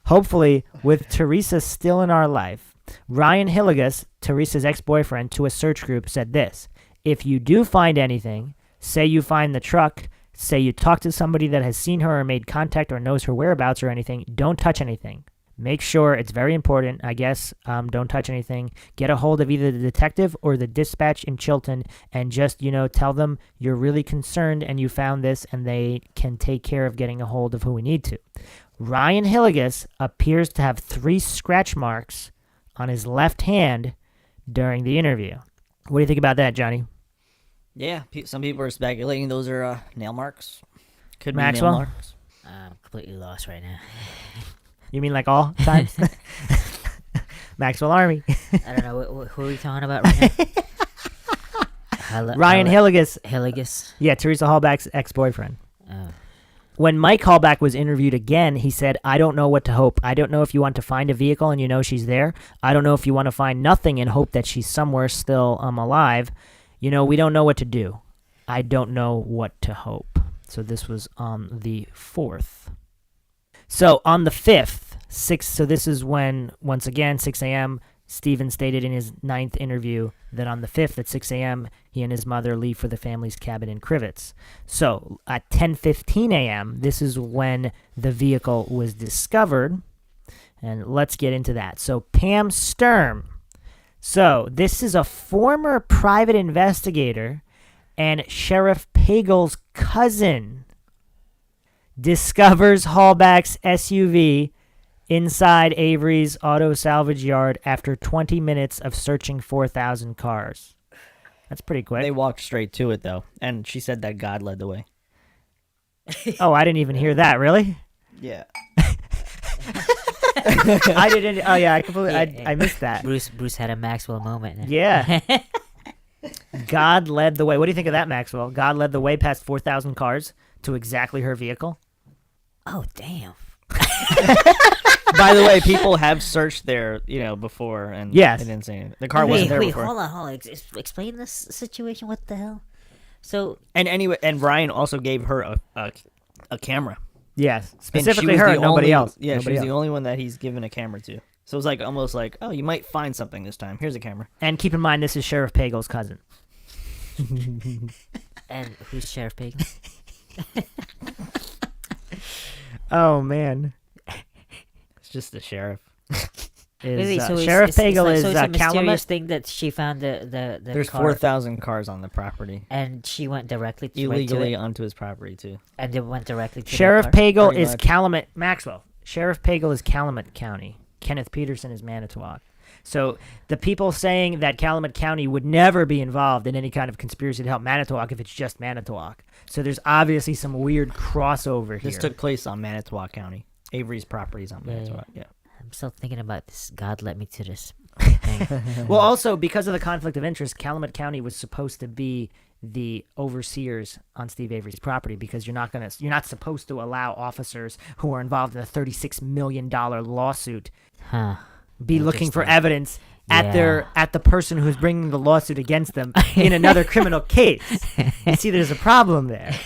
B: Hopefully, with Teresa still in our life. Ryan Hillegas, Teresa's ex-boyfriend, to a search group said this: "If you do find anything, say you find the truck, say you talk to somebody that has seen her or made contact or knows her whereabouts or anything, don't touch anything. Make sure, it's very important, I guess, don't touch anything. Get a hold of either the detective or the dispatch in Chilton and just, tell them you're really concerned and you found this and they can take care of getting a hold of who we need to." Ryan Hillegas appears to have 3 scratch marks on his left hand during the interview. What do you think about that, Johnny?
C: Yeah, some people are speculating those are nail marks. Could
B: Maxwell?
C: be nail marks.
D: I'm completely lost right now.
B: You mean like all times? Maxwell Army.
D: I don't know. Who are we talking about right now?
B: Ryan Hillegas.
D: Hillegas.
B: Yeah, Teresa Halbach's ex-boyfriend.
D: Oh.
B: When Mike Halbach was interviewed again, he said, "I don't know what to hope. I don't know if you want to find a vehicle and she's there. I don't know if you want to find nothing and hope that she's somewhere still alive. We don't know what to do. I don't know what to hope." So this was on the 4th. So on the 5th, so this is when, once again, 6 a.m., Steven stated in his 9th interview that on the 5th at 6 a.m., he and his mother leave for the family's cabin in Crivets. So at 10:15 a.m., this is when the vehicle was discovered. And let's get into that. So Pam Sturm. So this is a former private investigator and Sheriff Pagel's cousin. Discovers Halbach's SUV inside Avery's auto salvage yard after 20 minutes of searching 4,000 cars. That's pretty quick.
C: They walked straight to it, though, and she said that God led the way.
B: Oh, I didn't even hear that. Really?
C: Yeah.
B: I didn't. Oh, yeah. I completely. I missed that.
D: Bruce had a Maxwell moment.
B: Yeah. God led the way. What do you think of that, Maxwell? God led the way past 4,000 cars to exactly her vehicle.
D: Oh, damn.
C: By the way, people have searched there, before, and
B: yes,
C: they didn't say anything. The car wasn't there before.
D: Hold on. Explain this situation. What the hell? So
C: and Ryan also gave her a camera.
B: Yes,
C: And
B: specifically
C: she was
B: her,
C: the
B: nobody
C: only,
B: else.
C: Yeah,
B: nobody
C: she was
B: else.
C: the only one that he's given a camera to. So it's like almost like, oh, you might find something this time. Here's a camera.
B: And keep in mind, this is Sheriff Pagel's cousin.
D: And who's Sheriff Pagel?
B: Oh, man.
C: It's just the sheriff.
B: Sheriff Pagel is
D: so it's a mysterious
B: Calumet.
D: thing that she found the
C: There's
D: car,
C: 4,000 cars on the property.
D: and she went directly to
C: Illegally
D: it,
C: onto his property, too.
D: and they went directly to
B: Sheriff
D: the car.
B: Pagel
C: Pretty
B: is
C: much.
B: Calumet. Maxwell. Sheriff Pagel is Calumet County. Kenneth Peterson is Manitowoc. So the people saying that Calumet County would never be involved in any kind of conspiracy to help Manitowoc if it's just Manitowoc. So there's obviously some weird crossover here.
C: This took place on Manitowoc County. Avery's properties on Manitowoc, yeah.
D: I'm still thinking about this. God led me to this thing.
B: Well, also, because of the conflict of interest, Calumet County was supposed to be the overseers on Steve Avery's property because you're not supposed to allow officers who are involved in a $36 million lawsuit
D: Huh.
B: be looking for
D: Interesting.
B: evidence at
D: Yeah.
B: at the person who's bringing the lawsuit against them in another criminal case. You see, there's a problem there.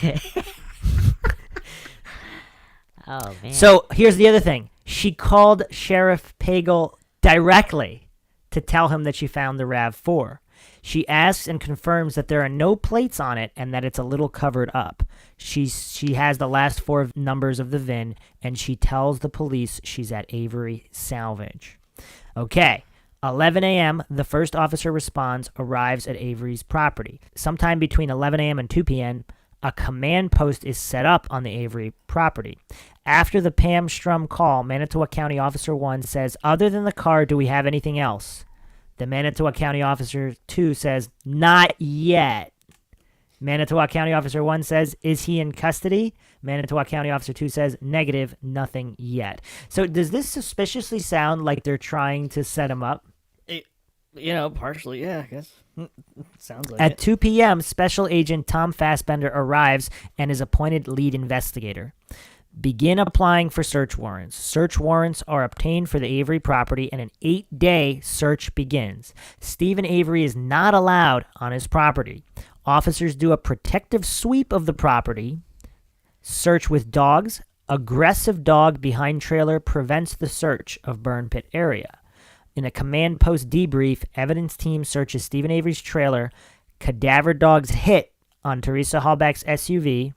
D: Oh man.
B: So here's the other thing. She called Sheriff Pagel directly to tell him that she found the RAV4. She asks and confirms that there are no plates on it and that it's a little covered up. She has the last four numbers of the VIN, and she tells the police she's at Avery Salvage. Okay, 11 a.m., the first officer responds, arrives at Avery's property. Sometime between 11 a.m. and 2 p.m., a command post is set up on the Avery property. After the Pam Strum call, Manitowoc County Officer 1 says, other than the car, do we have anything else? The Manitowoc County Officer 2 says, not yet. Manitowoc County Officer 1 says, is he in custody? Manitowoc County Officer 2 says, negative, nothing yet. So does this suspiciously sound like they're trying to set him up?
C: Partially, yeah, I guess. Sounds like
B: At 2 p.m., Special Agent Tom Fassbender arrives and is appointed lead investigator. Begin applying for search warrants. Search warrants are obtained for the Avery property, and an 8-day search begins. Steven Avery is not allowed on his property. Officers do a protective sweep of the property. Search with dogs. Aggressive dog behind trailer prevents the search of burn pit area. In a command post debrief, evidence team searches Steven Avery's trailer. Cadaver dogs hit on Teresa Halbach's SUV.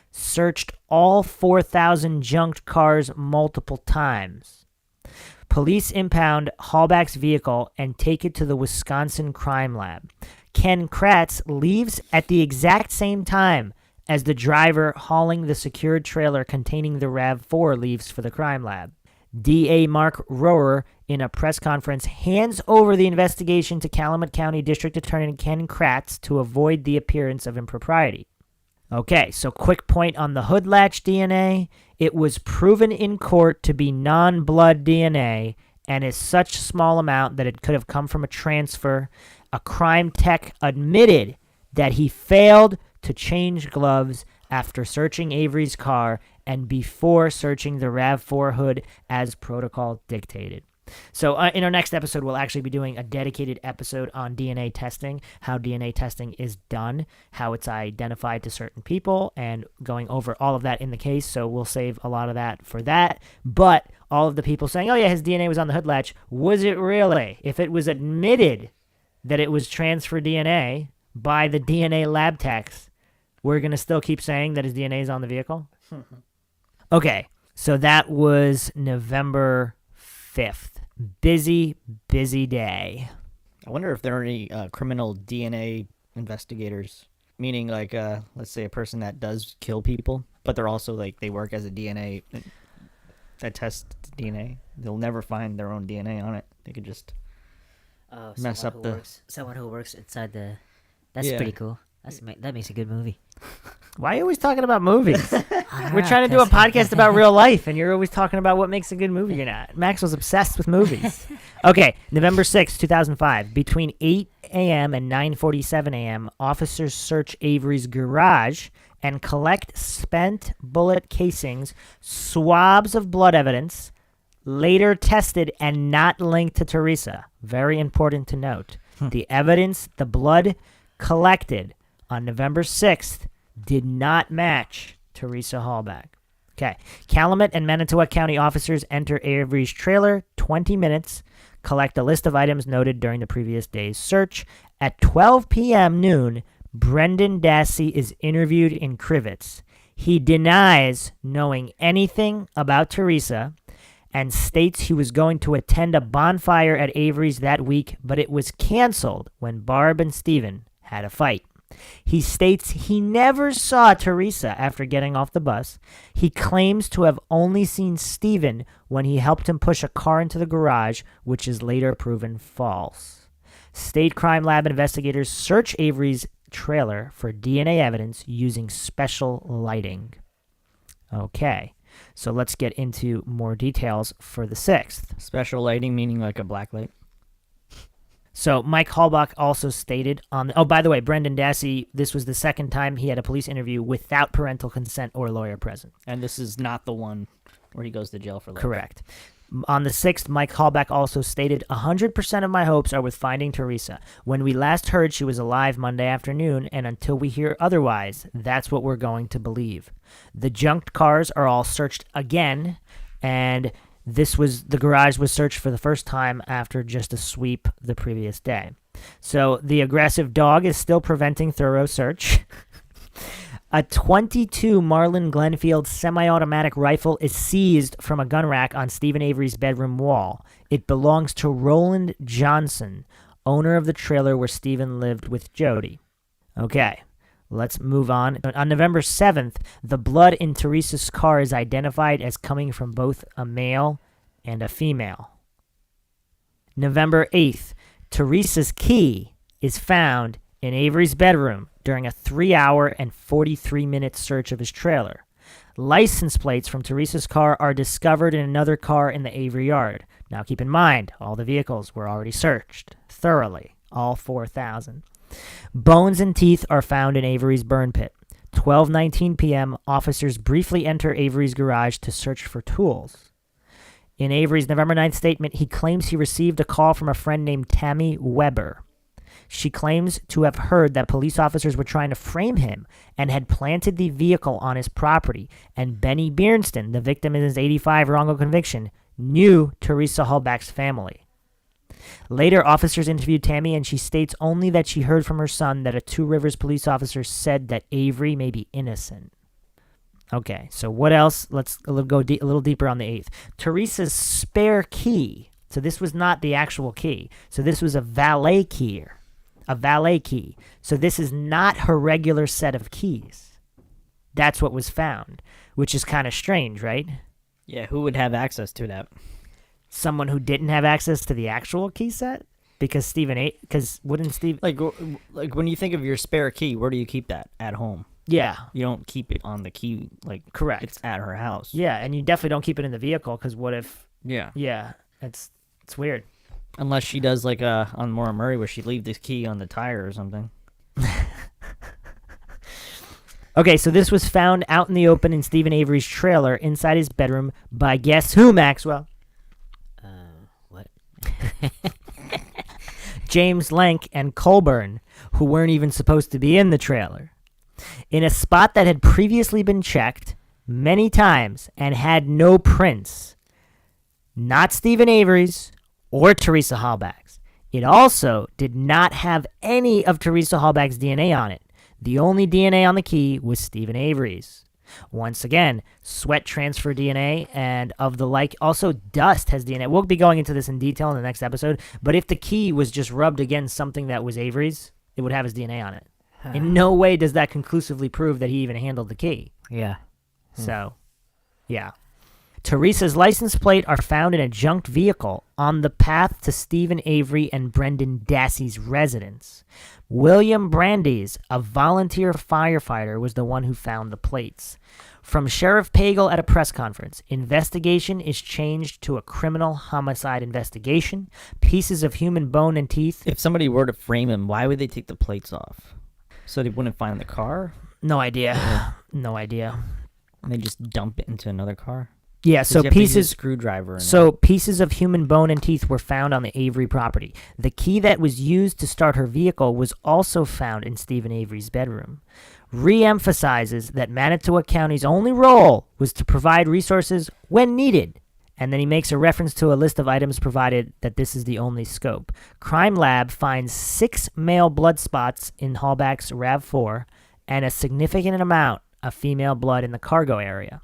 B: Searched all 4,000 junked cars multiple times. Police impound Halbach's vehicle and take it to the Wisconsin Crime Lab. Ken Kratz leaves at the exact same time as the driver hauling the secured trailer containing the RAV4 leaves for the crime lab. DA Mark Rohrer, in a press conference, hands over the investigation to Calumet County District Attorney Ken Kratz to avoid the appearance of impropriety. Okay, so quick point on the hood latch DNA. It was proven in court to be non-blood DNA and is such small amount that it could have come from a transfer. A crime tech admitted that he failed to change gloves after searching Avery's car and before searching the RAV4 hood as protocol dictated. So in our next episode, we'll actually be doing a dedicated episode on DNA testing, how DNA testing is done, how it's identified to certain people, and going over all of that in the case. So we'll save a lot of that for that. But all of the people saying, oh yeah, his DNA was on the hood latch, was it really? If it was admitted that it was transfer DNA by the DNA lab techs, we're going to still keep saying that his DNA is on the vehicle? Okay, so that was November 5th. Busy day.
C: I wonder if there are any criminal DNA investigators, meaning like, let's say a person that does kill people, but they're also like, they work as a DNA, that tests DNA. They'll never find their own DNA on it. They could just mess up the...
D: Someone who works inside the... That's
C: Yeah.
D: pretty cool. That makes a good movie.
B: Why are you always talking about movies? We're trying to do a podcast about real life, and you're always talking about what makes a good movie or not. Max was obsessed with movies. Okay, November 6, 2005. Between 8 a.m. and 9:47 a.m., officers search Avery's garage and collect spent bullet casings, swabs of blood evidence, later tested and not linked to Teresa. Very important to note. The evidence, the blood collected on November 6th, did not match Teresa Halbach. Okay. Calumet and Manitowoc County officers enter Avery's trailer, 20 minutes, collect a list of items noted during the previous day's search. At 12 p.m. noon, Brendan Dassey is interviewed in Crivets. He denies knowing anything about Teresa and states he was going to attend a bonfire at Avery's that week, but it was canceled when Barb and Steven had a fight. He states he never saw Teresa after getting off the bus. He claims to have only seen Steven when he helped him push a car into the garage, which is later proven false. State Crime Lab investigators search Avery's trailer for DNA evidence using special lighting. Okay, so let's get into more details for the 6th.
C: Special lighting, meaning like a black light.
B: So Mike Halbach also stated on... Oh, by the way, Brendan Dassey, this was the second time he had a police interview without parental consent or lawyer present.
C: And this is not the one where he goes to jail for life.
B: Correct. On the 6th, Mike Halbach also stated, 100% of my hopes are with finding Teresa. When we last heard she was alive Monday afternoon, and until we hear otherwise, that's what we're going to believe. The junked cars are all searched again, and the garage was searched for the first time after just a sweep the previous day. So the aggressive dog is still preventing thorough search. A .22 Marlin Glenfield semi-automatic rifle is seized from a gun rack on Steven Avery's bedroom wall. It belongs to Roland Johnson, owner of the trailer where Steven lived with Jody. Okay, let's move on. On November 7th, the blood in Teresa's car is identified as coming from both a male and a female. November 8th, Teresa's key is found in Avery's bedroom during a 3-hour and 43-minute search of his trailer. License plates from Teresa's car are discovered in another car in the Avery yard. Now keep in mind, all the vehicles were already searched thoroughly, all 4,000. Bones and teeth are found in Avery's burn pit. 12:19 p.m., officers briefly enter Avery's garage to search for tools. In Avery's November 9th statement, he claims he received a call from a friend named Tammy Weber. She claims to have heard that police officers were trying to frame him and had planted the vehicle on his property, and Benny Biernston, the victim in his 85 wrongful conviction, knew Teresa Halbach's family. Later, officers interviewed Tammy, and she states only that she heard from her son that a Two Rivers police officer said that Avery may be innocent. Okay, so what else? Let's go a little deeper on the 8th. Teresa's spare key. So this was not the actual key. So this was a valet key. A valet key. So this is not her regular set of keys. That's what was found, which is kind of strange, right?
C: Yeah, who would have access to that?
B: Someone who didn't have access to the actual key set? Because wouldn't Steve...
C: Like when you think of your spare key, where do you keep that? At home.
B: Yeah.
C: You don't keep it on the key,
B: correct.
C: It's at her house.
B: Yeah, and you definitely don't keep it in the vehicle, because what if...
C: Yeah.
B: Yeah, it's weird.
C: Unless she does on Maura Murray where she leave this key on the tire or something.
B: Okay, so this was found out in the open in Steven Avery's trailer inside his bedroom by guess who, Maxwell?
D: What?
B: James Lenk and Colborn, who weren't even supposed to be in the trailer. In a spot that had previously been checked many times and had no prints. Not Steven Avery's or Teresa Halbach's. It also did not have any of Teresa Halbach's DNA on it. The only DNA on the key was Steven Avery's. Once again, sweat transfer DNA and of the like. Also, dust has DNA. We'll be going into this in detail in the next episode. But if the key was just rubbed against something that was Avery's, it would have his DNA on it. In no way does that conclusively prove that he even handled the key.
D: Yeah.
B: So, yeah. Teresa's license plate are found in a junked vehicle on the path to Steven Avery and Brendan Dassey's residence. William Brandeis, a volunteer firefighter, was the one who found the plates. From Sheriff Pagel at a press conference, investigation is changed to a criminal homicide investigation. Pieces of human bone and teeth.
C: If somebody were to frame him, why would they take the plates off? So they wouldn't find the car?
B: No idea. No idea.
C: And they just dump it into another car?
B: Yeah, so
C: You have to use a
B: pieces
C: screwdriver. In
B: So pieces of human bone and teeth were found on the Avery property. The key that was used to start her vehicle was also found in Steven Avery's bedroom. Re-emphasizes that Manitowoc County's only role was to provide resources when needed. And then he makes a reference to a list of items provided that this is the only scope. Crime Lab finds 6 male blood spots in Halbach's RAV4 and a significant amount of female blood in the cargo area.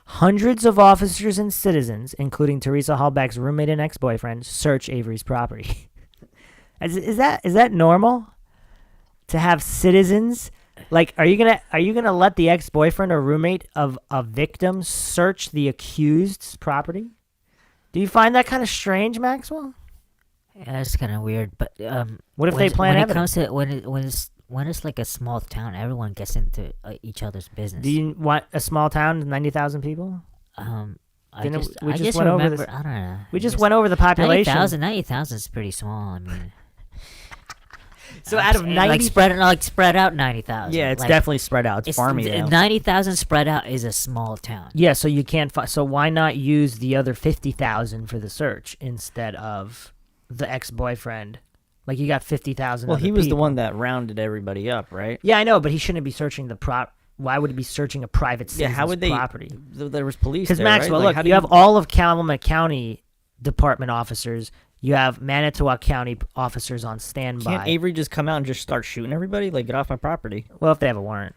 B: Hundreds of officers and citizens, including Teresa Halbach's roommate and ex-boyfriend, search Avery's property. Is that normal? To have citizens, like, are you gonna let the ex-boyfriend or roommate of a victim search the accused's property? Do you find that kind of strange, Maxwell?
D: Yeah, it's kind of weird. But
B: What if they plan
D: when
B: evidence?
D: it comes to when it's like a small town, everyone gets into each other's business.
B: Do you want a small town with 90,000 people?
D: I
B: Didn't
D: just,
B: we
D: I
B: just
D: just
B: went over
D: remember.
B: this-
D: I don't know.
B: We just went over the population.
D: 90,000 is pretty small. I mean,
B: So out of 90,
D: spread out 90,000.
C: Yeah, it's
D: Like,
C: definitely spread out. It's farmy though.
D: 90,000 spread out is a small town.
B: yeah. So you can't. So why not use the other 50,000 for the search instead of the ex-boyfriend? Like you got 50,000.
C: Well,
B: other
C: he was the
B: people.
C: one that rounded everybody up, right?
B: Yeah, I know, but he shouldn't be searching the prop. Why would he be searching a private
C: Yeah,
B: citizen's
C: how would they?
B: property?
C: There was police.
B: Because
C: there,
B: Maxwell,
C: right? Like,
B: look,
C: how do
B: you have all of Calumet County Department officers. You have Manitowoc County officers on standby.
C: Can't Avery just come out and just start shooting everybody? Like, get off my property.
B: Well, if they have a warrant.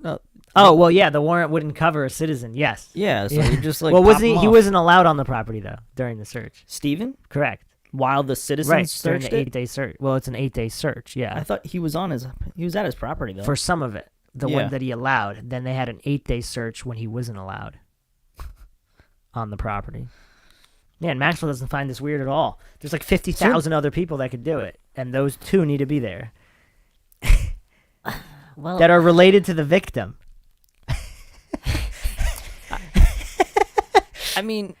C: No.
B: Oh, well, yeah, the warrant wouldn't cover a citizen. Yes.
C: Yeah, so
B: Yeah.
C: you just like.
B: Well,
C: pop
B: wasn't he?
C: 'em
B: He
C: off.
B: wasn't allowed on the property though during the search.
C: Steven?
B: Correct.
C: While the citizens
B: Right. During
C: searched
B: the
C: it?
B: 8-day search. Well, it's an 8-day search. Yeah.
C: I thought he was at his property though.
B: For some of it, the
C: Yeah.
B: one that he allowed. Then they had an 8-day search when he wasn't allowed on the property. Man, Maxwell doesn't find this weird at all. There's like 50,000 other people that could do it, and those two need to be there
D: Well,
B: that are related to the victim.
C: I mean,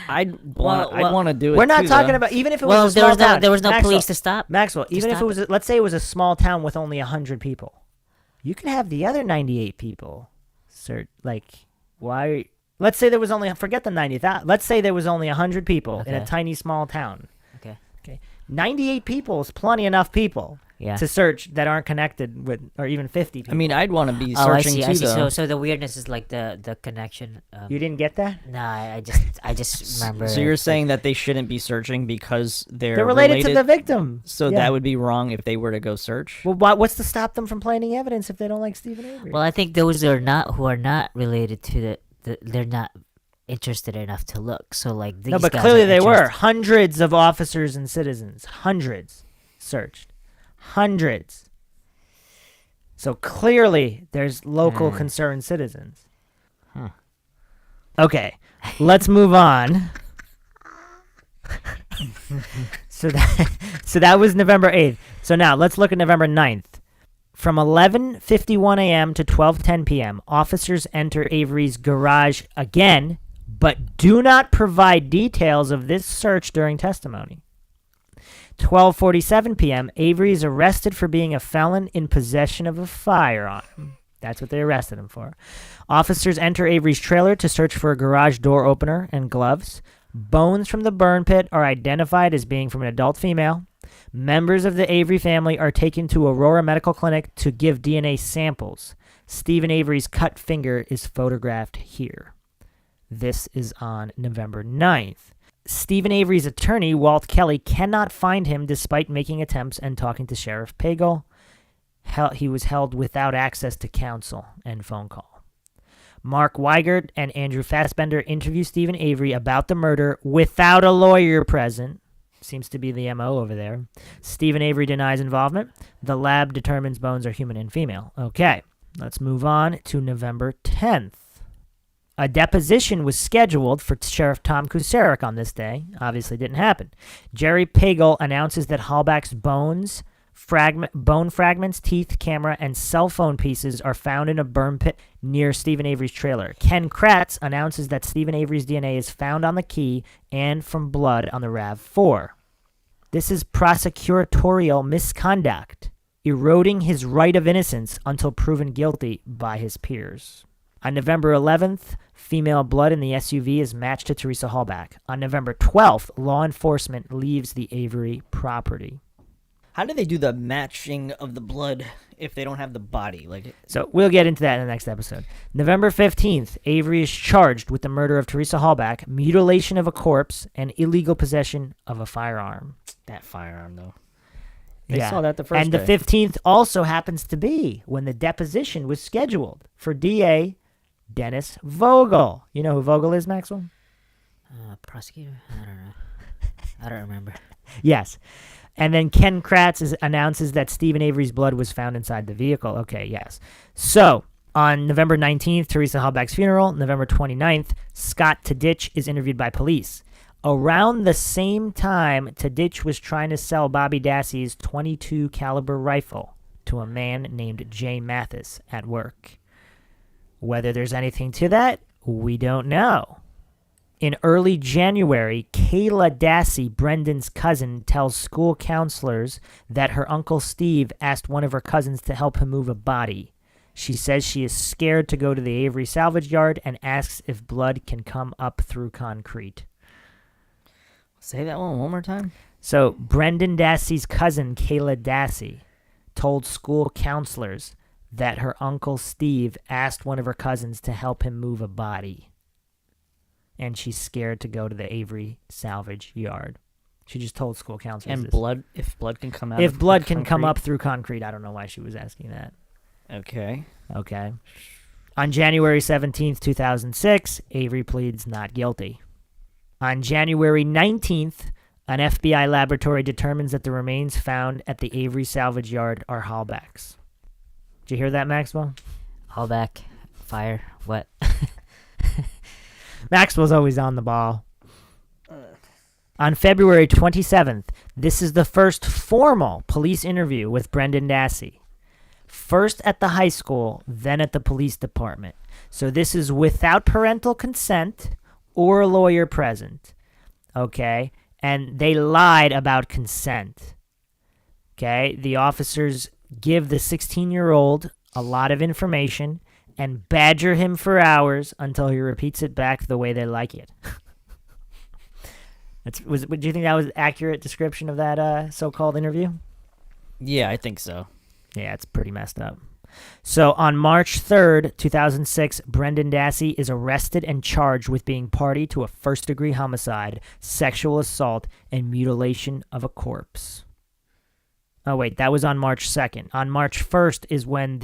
C: I'd want to do it.
B: We're not
C: too,
B: talking
C: though.
B: about even if it
D: well,
B: was a small town.
D: there was no
B: Maxwell,
D: police to stop.
B: Maxwell, even if
D: stop
B: it was, let's say it was let's say it was a small town with only 100 people, you can have the other 98 people. Like, why? Let's say there was only forget the 90,000. Let's say there was only 100 people in a
D: Okay.
B: tiny small town.
D: Okay.
B: 98 people is plenty enough people
D: Yeah.
B: to search that aren't connected with, or even 50 people.
C: I mean, I'd want to be
D: Oh, I
C: searching
D: see.
C: too,
D: I see.
C: though.
D: So the weirdness is like the connection.
B: You didn't get that?
D: No, I just remember.
C: So you're
D: it.
C: saying that they shouldn't be searching because
B: They're related to the victim.
C: So
B: Yeah.
C: that would be wrong if they were to go search.
B: Well, what's to stop them from planting evidence if they don't like Steven Avery?
D: Well, I think those who are not related to they're not interested enough to look. So like these
B: no, but
D: guys
B: clearly
D: are
B: they were.
D: interested.
B: Hundreds of officers and citizens. Hundreds searched. Hundreds. So clearly there's local concerned citizens. Okay, let's move on. So that was November 8th. So now let's look at November 9th. From 11:51 a.m. to 12:10 p.m., officers enter Avery's garage again, but do not provide details of this search during testimony. 12:47 p.m., Avery is arrested for being a felon in possession of a firearm. That's what they arrested him for. Officers enter Avery's trailer to search for a garage door opener and gloves. Bones from the burn pit are identified as being from an adult female. Members of the Avery family are taken to Aurora Medical Clinic to give DNA samples. Steven Avery's cut finger is photographed here. This is on November 9th. Steven Avery's attorney, Walt Kelly, cannot find him despite making attempts and talking to Sheriff Pagel. He was held without access to counsel and phone call. Mark Weigert and Andrew Fassbender interview Steven Avery about the murder without a lawyer present. Seems to be the MO over there. Steven Avery denies involvement. The lab determines bones are human and female. Okay, let's move on to November 10th. A deposition was scheduled for Sheriff Tom Kocourek on this day. Obviously didn't happen. Jerry Pagel announces that Halbach's bone fragments, teeth, camera, and cell phone pieces are found in a burn pit near Steven Avery's trailer. Ken Kratz announces that Steven Avery's DNA is found on the key and from blood on the RAV4. This is prosecutorial misconduct, eroding his right of innocence until proven guilty by his peers. On November 11th, female blood in the SUV is matched to Teresa Halbach. On November 12th, law enforcement leaves the Avery property.
C: How do they do the matching of the blood if they don't have the body?
B: So we'll get into that in the next episode. November 15th, Avery is charged with the murder of Teresa Halbach, mutilation of a corpse, and illegal possession of a firearm.
C: That firearm, though. They saw that the first
B: and
C: day.
B: the 15th also happens to be when the deposition was scheduled for DA Denis Vogul. You know who Vogul is, Maxwell?
D: Prosecutor? I don't know. I don't remember.
B: Yes. And then Ken Kratz announces that Steven Avery's blood was found inside the vehicle. Okay, yes. So, on November 19th, Teresa Halbach's funeral. November 29th, Scott Tadych is interviewed by police. Around the same time, Tadych was trying to sell Bobby Dassey's .22 caliber rifle to a man named Jay Mathis at work. Whether there's anything to that, we don't know. In early January, Kayla Dassie, Brendan's cousin, tells school counselors that her Uncle Steve asked one of her cousins to help him move a body. She says she is scared to go to the Avery salvage yard and asks if blood can come up through concrete.
C: Say that one more time.
B: So, Brendan Dassey's cousin, Kayla Dassie, told school counselors that her Uncle Steve asked one of her cousins to help him move a body. And she's scared to go to the Avery salvage yard. She just told school counselors
C: And
B: this.
C: blood, if blood can come out
B: If
C: of
B: blood
C: the
B: can come
C: concrete?
B: up through concrete, I don't know why she was asking that.
C: Okay.
B: Okay. On January 17th, 2006, Avery pleads not guilty. On January 19th, an FBI laboratory determines that the remains found at the Avery salvage yard are Halbach's. Did you hear that, Maxwell?
D: Halbach, fire, what?
B: Maxwell's always on the ball. On February 27th, this is the first formal police interview with Brendan Dassey. First at the high school, then at the police department. So this is without parental consent or a lawyer present. Okay? And they lied about consent. Okay? The officers give the 16-year-old a lot of information and badger him for hours until he repeats it back the way they like it. Do you think that was an accurate description of that so-called interview?
C: Yeah, I think so.
B: Yeah, it's pretty messed up. So on March 3rd, 2006, Brendan Dassey is arrested and charged with being party to a first-degree homicide, sexual assault, and mutilation of a corpse. Oh, wait, that was on March 2nd. On March 1st is when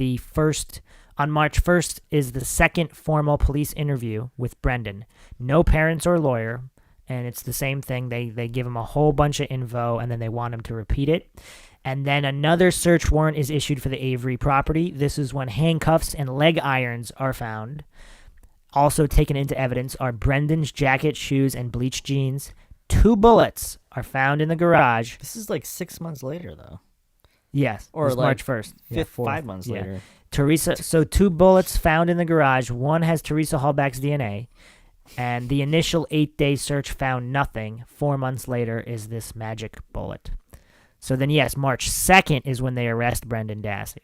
B: On March 1st is the second formal police interview with Brendan. No parents or lawyer, and it's the same thing. They give him a whole bunch of info, and then they want him to repeat it. And then another search warrant is issued for the Avery property. This is when handcuffs and leg irons are found. Also taken into evidence are Brendan's jacket, shoes, and bleached jeans. 2 bullets are found in the garage.
C: This is like 6 months later, though.
B: Yes,
C: Or
B: it was
C: like
B: March 1st. Yeah,
C: 5 months later.
B: So 2 bullets found in the garage. One has Teresa Halbach's DNA. And the initial 8-day search found nothing. 4 months later is this magic bullet. So then, yes, March 2nd is when they arrest Brendan Dassey.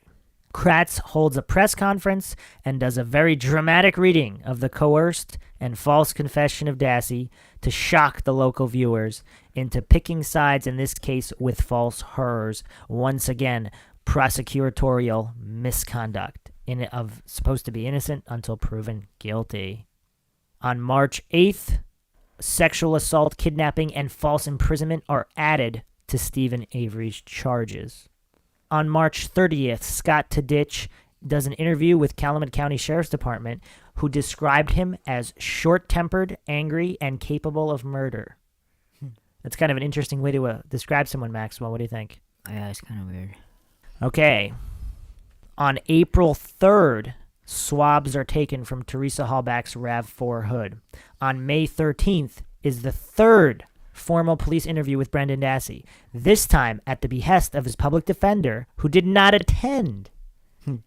B: Kratz holds a press conference and does a very dramatic reading of the coerced and false confession of Dassey to shock the local viewers into picking sides, in this case with false horrors. Once again, prosecutorial misconduct of supposed to be innocent until proven guilty. On March 8th, sexual assault, kidnapping, and false imprisonment are added to Steven Avery's charges. On March 30th, Scott Tadych does an interview with Calumet County Sheriff's Department, who described him as short-tempered, angry, and capable of murder. That's kind of an interesting way to describe someone, Maxwell. What do you think?
D: Yeah, it's kind of weird.
B: Okay. On April 3rd, swabs are taken from Teresa Halbach's RAV4 hood. On May 13th is the third formal police interview with Brendan Dassey, this time at the behest of his public defender, who did not attend.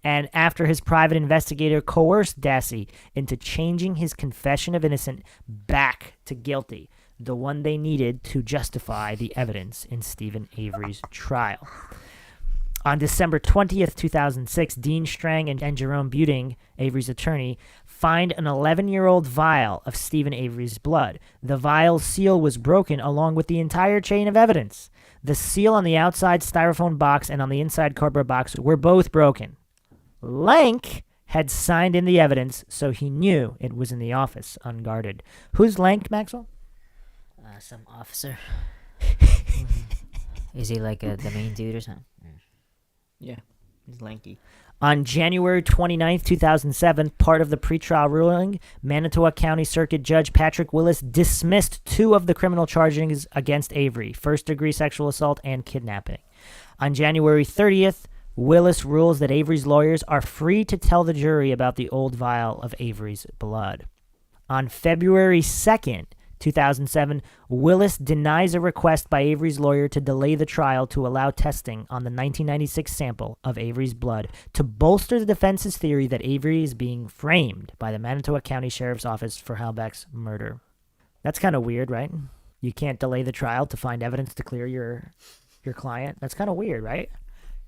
B: And after his private investigator coerced Dassey into changing his confession of innocent back to guilty, the one they needed to justify the evidence in Steven Avery's trial. On December 20th, 2006, Dean Strang and Jerome Buting, Avery's attorney, find an 11-year-old vial of Steven Avery's blood. The vial's seal was broken along with the entire chain of evidence. The seal on the outside styrofoam box and on the inside cardboard box were both broken. Lenk had signed in the evidence, so he knew it was in the office, unguarded. Who's Lenk, Maxwell?
D: Some officer. Is he like the main dude or something?
C: Yeah, he's lanky.
B: On January 29th, 2007, part of the pretrial ruling, Manitowoc County Circuit Judge Patrick Willis dismissed 2 of the criminal charges against Avery, first-degree sexual assault and kidnapping. On January 30th, Willis rules that Avery's lawyers are free to tell the jury about the old vial of Avery's blood. On February 2nd, 2007, Willis denies a request by Avery's lawyer to delay the trial to allow testing on the 1996 sample of Avery's blood to bolster the defense's theory that Avery is being framed by the Manitowoc County Sheriff's Office for Halbach's murder. That's kind of weird, right? You can't delay the trial to find evidence to clear your client. That's kind of weird, right?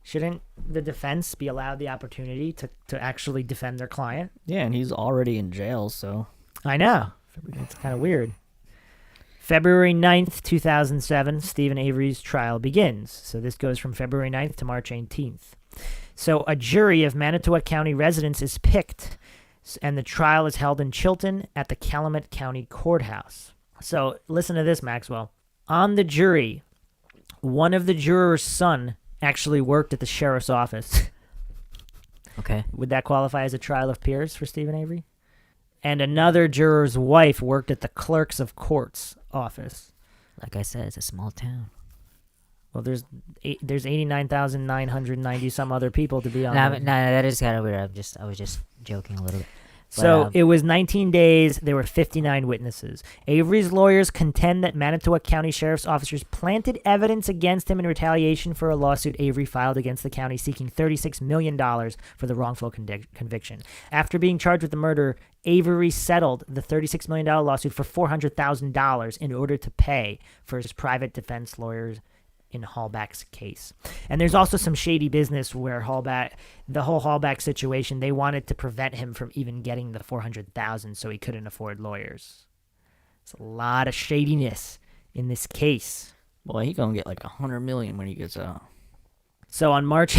B: Shouldn't the defense be allowed the opportunity to actually defend their client?
C: Yeah, and he's already in jail, so...
B: I know. It's kind of weird. February 9th, 2007, Steven Avery's trial begins. So this goes from February 9th to March 18th. So a jury of Manitowoc County residents is picked, and the trial is held in Chilton at the Calumet County Courthouse. So listen to this, Maxwell. On the jury, one of the jurors' son actually worked at the sheriff's office.
D: Okay.
B: Would that qualify as a trial of peers for Steven Avery? And another juror's wife worked at the clerks of court's office.
D: Like I said, it's a small town.
B: Well, there's 89,990 some other people to be on.
D: No, that is kind of weird. I was just joking a little bit.
B: So it was 19 days. There were 59 witnesses. Avery's lawyers contend that Manitowoc County Sheriff's officers planted evidence against him in retaliation for a lawsuit Avery filed against the county seeking $36 million for the wrongful conviction. After being charged with the murder, Avery settled the $36 million lawsuit for $400,000 in order to pay for his private defense lawyers in Halbach's case. And there's also some shady business where the whole Halbach situation, they wanted to prevent him from even getting the $400,000 so he couldn't afford lawyers. There's a lot of shadiness in this case.
C: Boy, he gonna get like $100 million when he gets out.
B: So on March,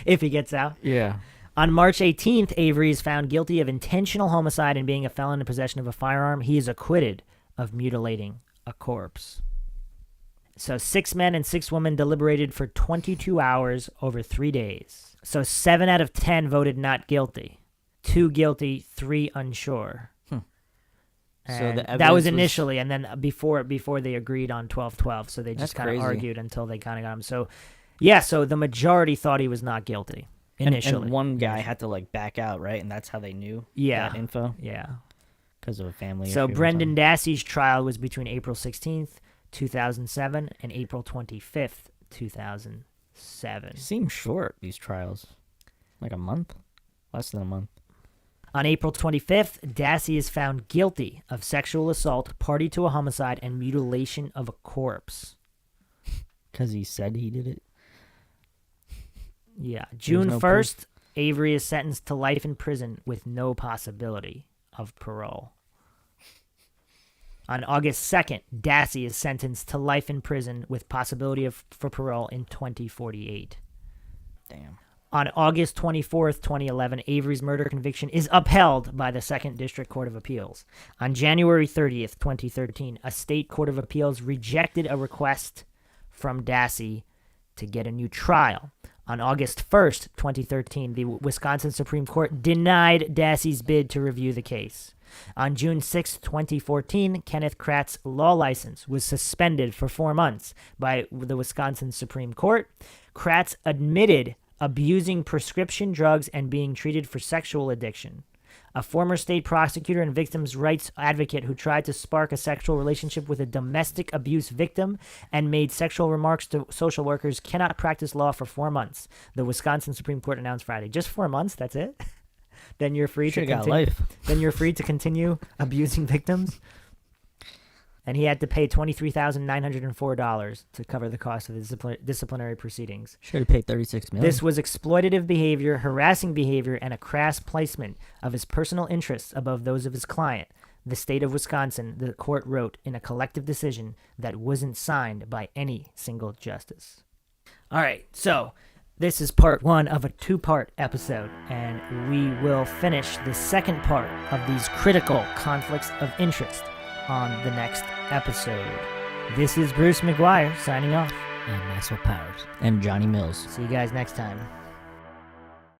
B: if he gets out.
C: Yeah.
B: On March 18th, Avery is found guilty of intentional homicide and being a felon in possession of a firearm. He is acquitted of mutilating a corpse. So 6 men and 6 women deliberated for 22 hours over 3 days. So 7 out of 10 voted not guilty. 2 guilty, 3 unsure.
C: So
B: And
C: the
B: that was
C: evidence
B: initially, and then before they agreed on 12-12, so they just
C: That's
B: kind of
C: crazy.
B: argued until they kind of got him. So, yeah, so the majority thought he was not guilty initially.
C: And one guy had to like back out, right? And that's how they knew
B: Yeah.
C: that info
B: Yeah.
C: because of a family
B: So
C: issue or
B: Brendan
C: something.
B: Dassey's trial was between April 16th, 2007, and April 25th, 2007.
C: Seems short, these trials. Like a month? Less than a month.
B: On April 25th, Dassie is found guilty of sexual assault, party to a homicide, and mutilation of a corpse.
C: Because he said he did it?
B: Yeah. June
C: no
B: 1st, Avery is sentenced to life in prison with no possibility of parole. On August 2nd, Dassie is sentenced to life in prison with possibility for parole in 2048.
C: Damn.
B: On August 24th, 2011, Avery's murder conviction is upheld by the 2nd District Court of Appeals. On January 30th, 2013, a state court of appeals rejected a request from Dassie to get a new trial. On August 1st, 2013, the Wisconsin Supreme Court denied Dassie's bid to review the case. On June 6, 2014, Kenneth Kratz's law license was suspended for 4 months by the Wisconsin Supreme Court. Kratz admitted abusing prescription drugs and being treated for sexual addiction. A former state prosecutor and victims' rights advocate who tried to spark a sexual relationship with a domestic abuse victim and made sexual remarks to social workers cannot practice law for 4 months. The Wisconsin Supreme Court announced Friday. Just 4 months, that's it? Then you're free to
C: Should've got
B: continue.
C: life.
B: Then you're free to continue abusing victims. And he had to pay $23,904 to cover the cost of the disciplinary proceedings.
C: Should have paid $36 million.
B: This was exploitative behavior, harassing behavior, and a crass placement of his personal interests above those of his client. The state of Wisconsin, the court wrote in a collective decision that wasn't signed by any single justice. All right, so this is part 1 of a 2-part episode, and we will finish the second part of these critical conflicts of interest on the next episode. This is Bruce McGuire signing off.
D: And Maxwell Powers.
C: And Johnny Mills.
B: See you guys next time.